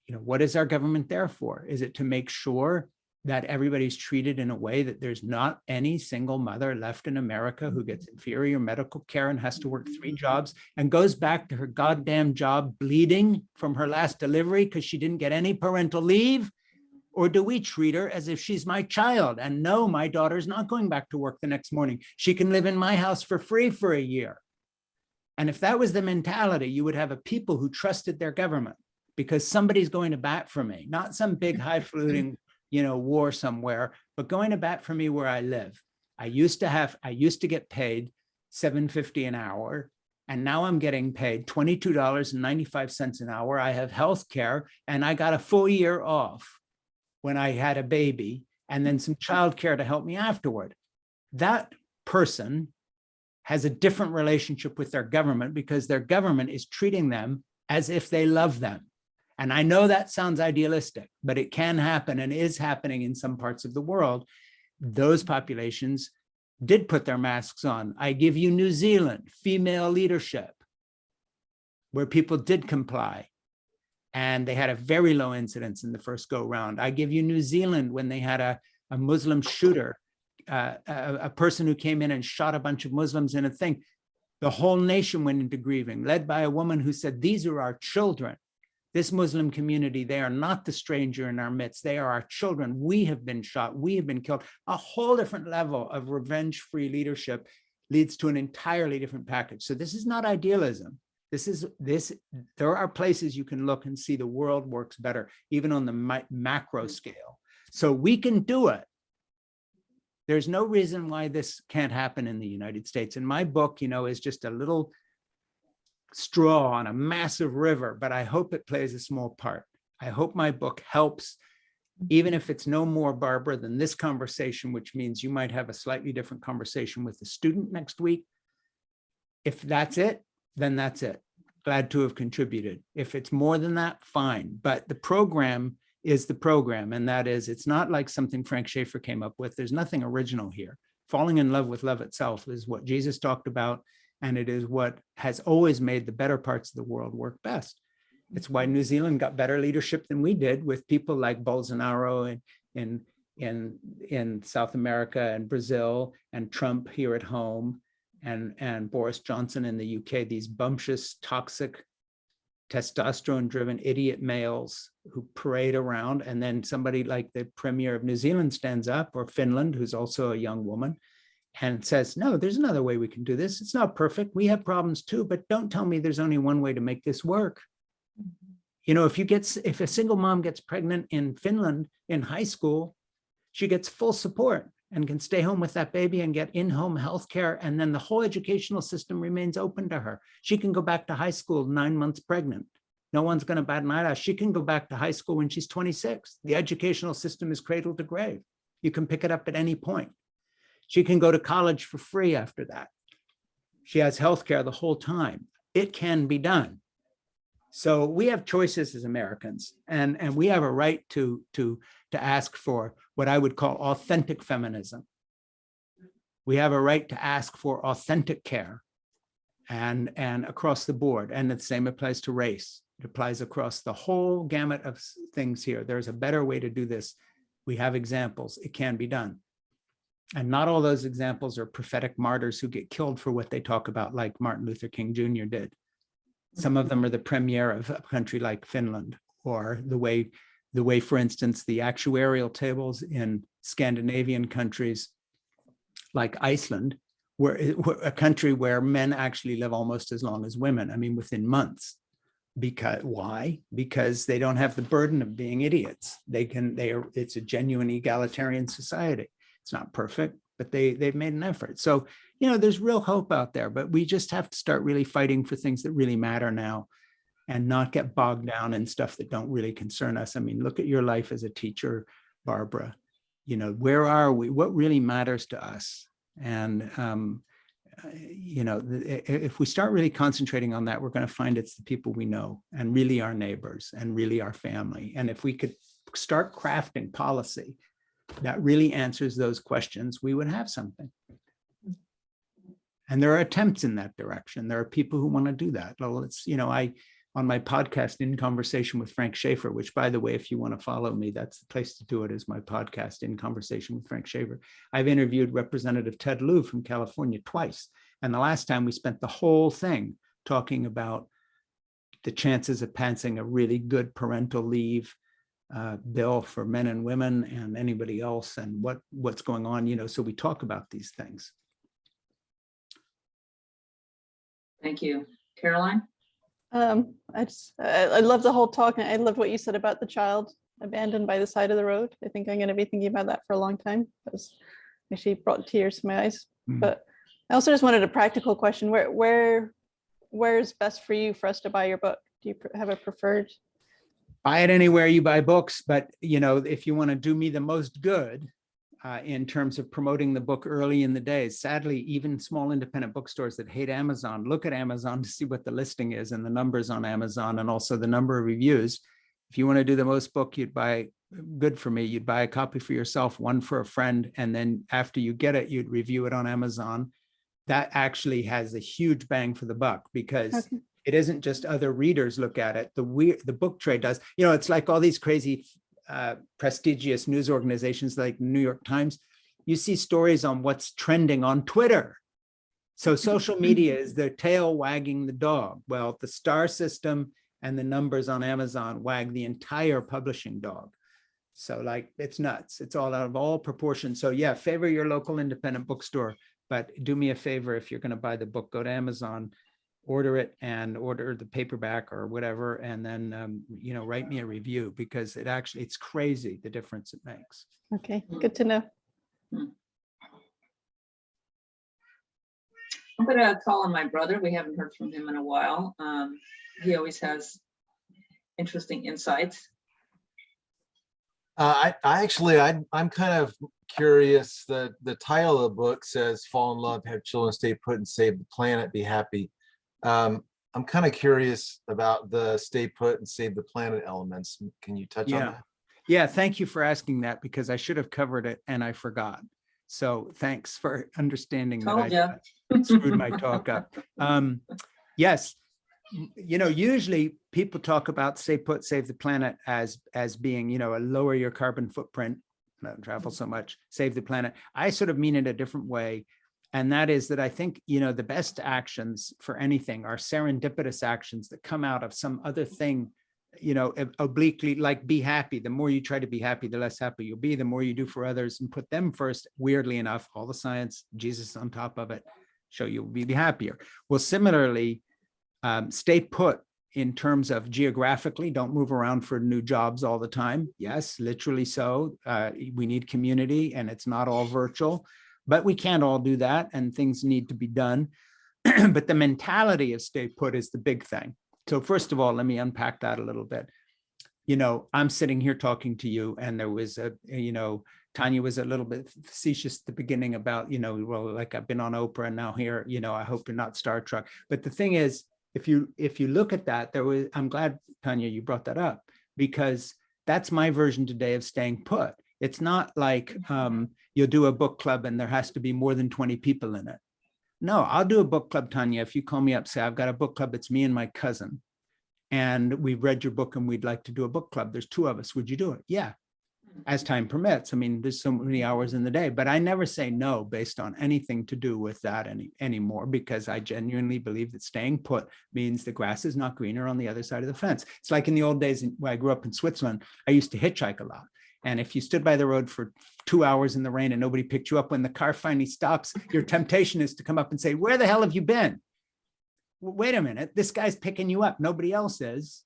You know, what is our government there for? Is it to make sure that everybody's treated in a way that there's not any single mother left in America who gets inferior medical care and has to work 3 jobs and goes back to her goddamn job bleeding from her last delivery because she didn't get any parental leave? Or do we treat her as if she's my child and no, my daughter's not going back to work the next morning. She can live in my house for free for a year. And if that was the mentality, you would have a people who trusted their government because somebody's going to bat for me, not some big highfalutin, you know, war somewhere, but going to bat for me where I live. I used to get paid $7.50 an hour, and now I'm getting paid $22.95 an hour. I have health care, and I got a full year off when I had a baby, and then some childcare to help me afterward. That person has a different relationship with their government because their government is treating them as if they love them. And I know that sounds idealistic, but it can happen and is happening in some parts of the world. Those populations did put their masks on. I give you New Zealand, female leadership, where people did comply. And they had a very low incidence in the first go round. I give you New Zealand when they had a Muslim shooter, a person who came in and shot a bunch of Muslims in a thing. The whole nation went into grieving, led by a woman who said, these are our children. This Muslim community, they are not the stranger in our midst. They are our children. We have been shot. We have been killed. A whole different level of revenge-free leadership leads to an entirely different package. So this is not idealism. There are places you can look and see the world works better, even on the macro scale. So we can do it. There's no reason why this can't happen in the United States. And my book, you know, is just a little straw on a massive river, but I hope it plays a small part. I hope my book helps, even if it's no more, Barbara, than this conversation, which means you might have a slightly different conversation with the student next week. If that's it, then that's it. Glad to have contributed. If it's more than that, fine. But the program is the program, and that is, it's not like something Frank Schaeffer came up with. There's nothing original here. Falling in love with love itself is what Jesus talked about, and it is what has always made the better parts of the world work best. It's why New Zealand got better leadership than we did, with people like Bolsonaro in South America and Brazil, and Trump here at home, and Boris Johnson in the UK, these bumptious, toxic, testosterone-driven idiot males who parade around, and then somebody like the Premier of New Zealand stands up, or Finland, who's also a young woman, and says, no, there's another way we can do this. It's not perfect. We have problems too, but don't tell me there's only one way to make this work. You know, if a single mom gets pregnant in Finland in high school, she gets full support and can stay home with that baby and get in-home health care. And then the whole educational system remains open to her. She can go back to high school 9 months pregnant. No one's going to bat an eyelash. She can go back to high school when she's 26. The educational system is cradle to grave. You can pick it up at any point. She can go to college for free after that. She has health care the whole time. It can be done. So we have choices as Americans, and we have a right to ask for what I would call authentic feminism. We have a right to ask for authentic care, and across the board. And the same applies to race. It applies across the whole gamut of things here. There's a better way to do this. We have examples. It can be done. And not all those examples are prophetic martyrs who get killed for what they talk about, like Martin Luther King Jr. did. Some of them are the premier of a country like Finland, or the way, for instance, the actuarial tables in Scandinavian countries like Iceland, where a country where men actually live almost as long as women. I mean, within months. Because why? Because they don't have the burden of being idiots. It's a genuine egalitarian society. It's not perfect, but they've made an effort. So, there's real hope out there, but we just have to start really fighting for things that really matter now and not get bogged down in stuff that don't really concern us. I mean, look at your life as a teacher, Barbara. Where are we? What really matters to us? And, if we start really concentrating on that, we're going to find it's the people we know and really our neighbors and really our family. And if we could start crafting policy that really answers those questions, we would have something. And there are attempts in that direction. There are people who want to do that. Well, it's, on my podcast, In Conversation with Frank Schaeffer, which, by the way, if you want to follow me, that's the place to do it, is my podcast, In Conversation with Frank Schaeffer. I've interviewed Representative Ted Lieu from California twice. And the last time we spent the whole thing talking about the chances of passing a really good parental leave bill for men and women and anybody else, and what's going on, so we talk about these things. Thank you. Caroline? I love the whole talk, and I love what you said about the child abandoned by the side of the road. I think I'm going to be thinking about that for a long time. It was actually brought tears to my eyes. But I also just wanted a practical question. Where's best for you for us to buy your book? Do you have a preferred? Buy it anywhere you buy books, but if you want to do me the most good in terms of promoting the book early in the days, sadly, even small independent bookstores that hate Amazon, look at Amazon to see what the listing is and the numbers on Amazon, and also the number of reviews. If you want to do the most book, you'd buy a copy for yourself, one for a friend, and then after you get it, you'd review it on Amazon. That actually has a huge bang for the buck, because it isn't just other readers look at it. The book trade does. It's like all these crazy prestigious news organizations like New York Times. You see stories on what's trending on Twitter. So social media is the tail wagging the dog. Well, the star system and the numbers on Amazon wag the entire publishing dog. So it's nuts. It's all out of all proportion. So yeah, favor your local independent bookstore, but do me a favor. If you're going to buy the book, go to Amazon, order it, and order the paperback or whatever. And then, write me a review, because it's crazy the difference it makes. Okay, good to know. I'm going to call on my brother. We haven't heard from him in a while. He always has interesting insights. I'm kind of curious that the title of the book says "Fall in Love, Have Children, Stay Put, and Save the Planet, Be Happy." I'm kind of curious about the "Stay Put and Save the Planet" elements. Can you touch on that? Yeah, thank you for asking that, because I should have covered it and I forgot. So thanks for understanding that I screwed my talk up. Yes, usually people talk about "Stay Put, Save the Planet" as being, lower your carbon footprint, not travel so much, save the planet. I sort of mean it a different way. And that is that I think, the best actions for anything are serendipitous actions that come out of some other thing, obliquely, like be happy. The more you try to be happy, the less happy you'll be. The more you do for others and put them first, weirdly enough, all the science, Jesus on top of it, show you'll be happier. Well, similarly, stay put in terms of geographically, don't move around for new jobs all the time. Yes, literally so. We need community, and it's not all virtual. But we can't all do that, and things need to be done. But the mentality of stay put is the big thing. So first of all, let me unpack that a little bit. I'm sitting here talking to you, and there was Tanya was a little bit facetious at the beginning about, well, like I've been on Oprah and now here, I hope you're not Star Trek. But the thing is, if you look at that, I'm glad, Tanya, you brought that up, because that's my version today of staying put. It's not like you'll do a book club and there has to be more than 20 people in it. No, I'll do a book club, Tanya. If you call me up, say, I've got a book club, it's me and my cousin, and we've read your book and we'd like to do a book club. There's 2 of us. Would you do it? Yeah. as time permits. I mean, there's so many hours in the day, but I never say no based on anything to do with that anymore, because I genuinely believe that staying put means the grass is not greener on the other side of the fence. It's like in the old days when I grew up in Switzerland, I used to hitchhike a lot. And if you stood by the road for 2 hours in the rain and nobody picked you up, when the car finally stops, your temptation is to come up and say, where the hell have you been? Well, wait a minute, this guy's picking you up, nobody else is.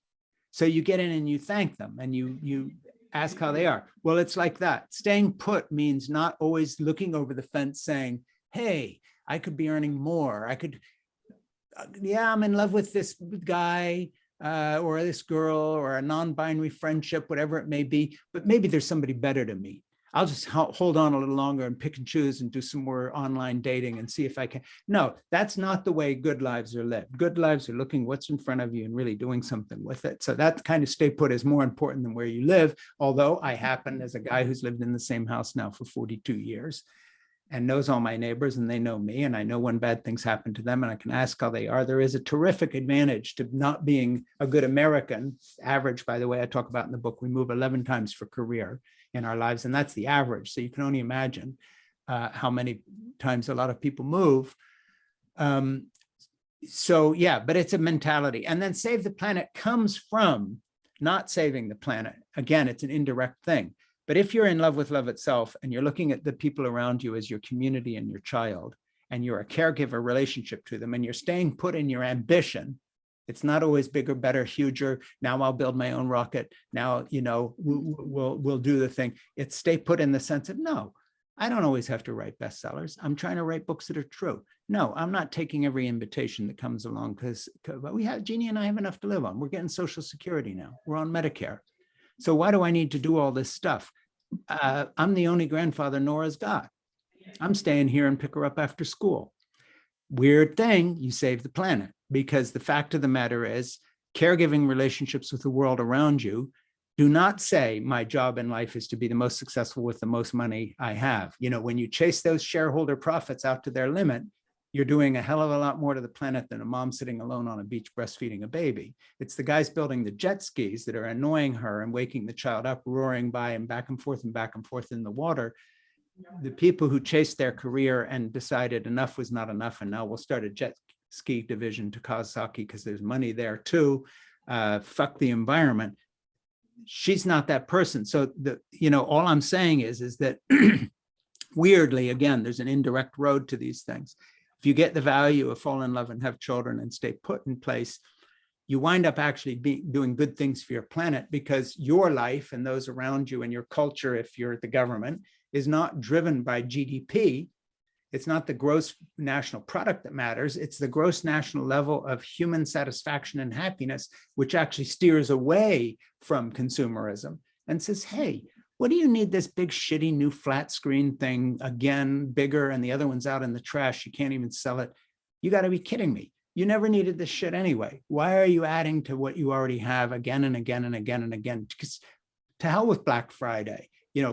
So you get in and you thank them and you ask how they are. Well, it's like that. Staying put means not always looking over the fence saying, hey, I could be earning more. I could, yeah, I'm in love with this guy or this girl or a non-binary friendship, whatever it may be, but maybe there's somebody better to meet. I'll just hold on a little longer and pick and choose and do some more online dating and see if I can. No, that's not the way good lives are lived. Good lives are looking what's in front of you and really doing something with it. So that kind of stay put is more important than where you live. Although I happen, as a guy who's lived in the same house now for 42 years and knows all my neighbors and they know me, and I know when bad things happen to them and I can ask how they are. There is a terrific advantage to not being a good American. Average, by the way, I talk about in the book, we move 11 times for career in our lives, and that's the average. So you can only imagine how many times a lot of people move. So yeah, but it's a mentality. And then save the planet comes from not saving the planet. Again, it's an indirect thing. But if you're in love with love itself and you're looking at the people around you as your community and your child, and you're a caregiver relationship to them, and you're staying put in your ambition, it's not always bigger, better, huger. Now I'll build my own rocket. Now, you know, we'll do the thing. It's stay put in the sense of, no, I don't always have to write bestsellers. I'm trying to write books that are true. No, I'm not taking every invitation that comes along because Jeannie and I have enough to live on. We're getting Social Security now. We're on Medicare. So why do I need to do all this stuff? I'm the only grandfather Nora's got. I'm staying here and pick her up after school. Weird thing, you save the planet, because the fact of the matter is caregiving relationships with the world around you do not say my job in life is to be the most successful with the most money I have. You know, when you chase those shareholder profits out to their limit, you're doing a hell of a lot more to the planet than a mom sitting alone on a beach breastfeeding a baby. It's the guys building the jet skis that are annoying her and waking the child up, roaring by and back and forth in the water. The people who chased their career and decided enough was not enough, and now we'll start a jet ski division to Kawasaki because there's money there too. Fuck the environment. She's not that person. So all I'm saying is that weirdly, again, there's an indirect road to these things. If you get the value of fall in love and have children and stay put in place, you wind up actually doing good things for your planet, because your life and those around you and your culture, if you're the government, is not driven by GDP. It's not the gross national product that matters. It's the gross national level of human satisfaction and happiness, which actually steers away from consumerism and says, hey, what do you need this big shitty new flat screen thing again, bigger, and the other one's out in the trash. You can't even sell it. You got to be kidding me. You never needed this shit anyway. Why are you adding to what you already have again and again and again and again? Because to hell with Black Friday.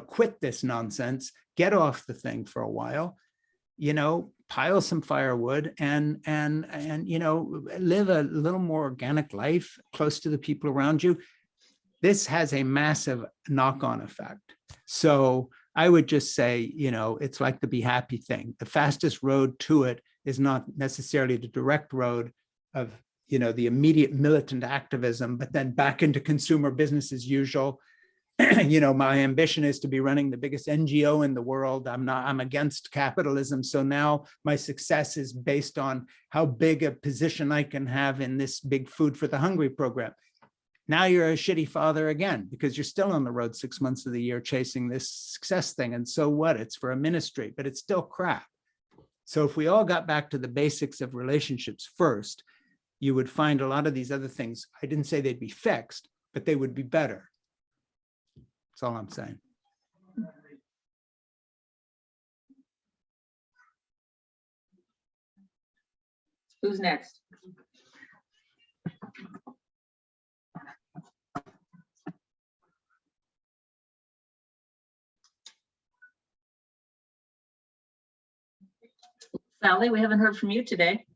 Quit this nonsense, get off the thing for a while, pile some firewood and live a little more organic life close to the people around you. This has a massive knock-on effect. So I would just say, it's like the be happy thing. The fastest road to it is not necessarily the direct road of, the immediate militant activism, but then back into consumer business as usual. My ambition is to be running the biggest NGO in the world. I'm against capitalism. So now my success is based on how big a position I can have in this big Food for the Hungry program. Now you're a shitty father again, because you're still on the road 6 months of the year chasing this success thing. And so what? It's for a ministry, but it's still crap. So if we all got back to the basics of relationships first, you would find a lot of these other things. I didn't say they'd be fixed, but they would be better. That's all I'm saying. Who's next? Sally, we haven't heard from you today.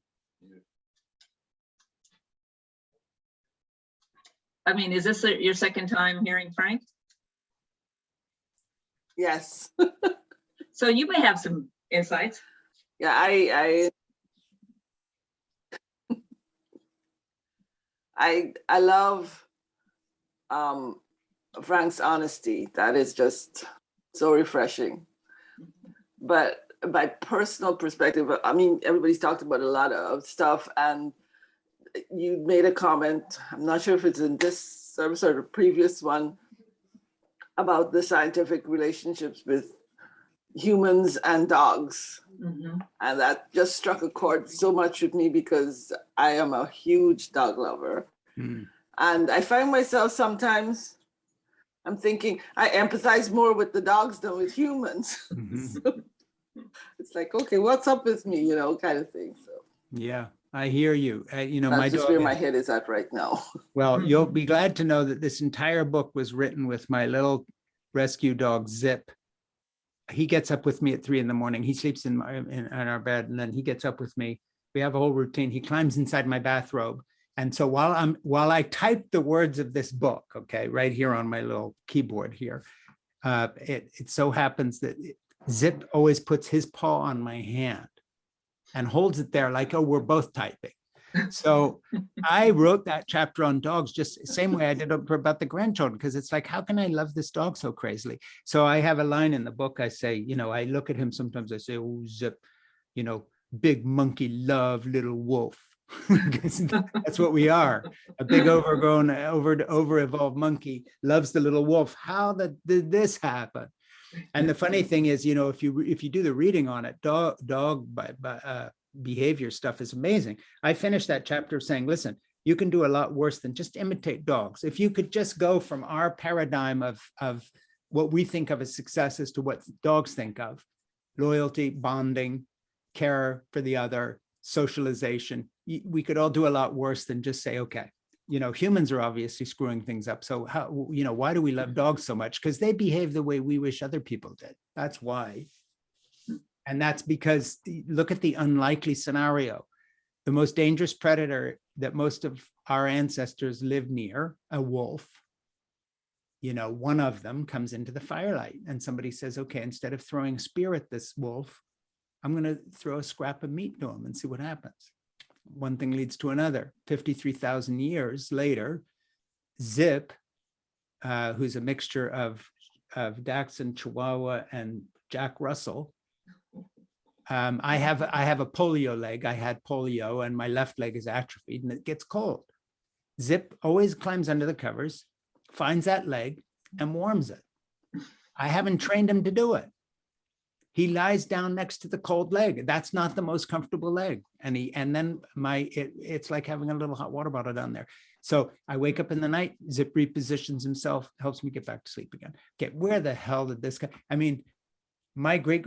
I mean, is this your second time hearing Frank? Yes. So you may have some insights. Yeah, I love Frank's honesty. That is just so refreshing. But my personal perspective, I mean, everybody's talked about a lot of stuff, and you made a comment, I'm not sure if it's in this service or the previous one, about the scientific relationships with humans and dogs. Mm-hmm. And that just struck a chord so much with me because I am a huge dog lover. Mm. And I find myself sometimes, I'm thinking, I empathize more with the dogs than with humans. Mm-hmm. So it's like, okay, what's up with me, you know, kind of thing. So Yeah, I hear you. You know, that's my just dog where my head is at right now. Well, you'll be glad to know that this entire book was written with my little rescue dog, Zip. He gets up with me at 3 a.m. He sleeps in our bed, and then he gets up with me. We have a whole routine. He climbs inside my bathrobe. And so while I type the words of this book, okay, right here on my little keyboard here, it so happens that Zip always puts his paw on my hand and holds it there like, oh, we're both typing. So I wrote that chapter on dogs just the same way I did about the grandchildren, because it's like, how can I love this dog so crazily? So I have a line in the book. I say, you know, I look at him sometimes, I say, oh, Zip, you know, big monkey love little wolf. That's what we are. A big overgrown, over-evolved monkey loves the little wolf. How did this happen? And the funny thing is, you know, if you do the reading on it, dog behavior stuff is amazing. I finished that chapter saying, listen, you can do a lot worse than just imitate dogs. If you could just go from our paradigm of what we think of as success as to what dogs think of, loyalty, bonding, care for the other, socialization, we could all do a lot worse than just say, okay, you know, humans are obviously screwing things up. So how, you know, why do we love dogs so much? Because they behave the way we wish other people did. That's why. And that's because, look at the unlikely scenario. The most dangerous predator that most of our ancestors lived near, a wolf, you know, one of them comes into the firelight and somebody says, okay, instead of throwing a spear at this wolf, I'm going to throw a scrap of meat to him and see what happens. One thing leads to another. 53,000 years later, Zip, who's a mixture of Dachshund, Chihuahua, and Jack Russell, I have a polio leg. I had polio and my left leg is atrophied and it gets cold. Zip always climbs under the covers, finds that leg and warms it. I haven't trained him to do it. He lies down next to the cold leg. That's not the most comfortable leg. And then it's like having a little hot water bottle down there. So I wake up in the night, Zip repositions himself, helps me get back to sleep again. Okay, where the hell did this guy? I mean, my great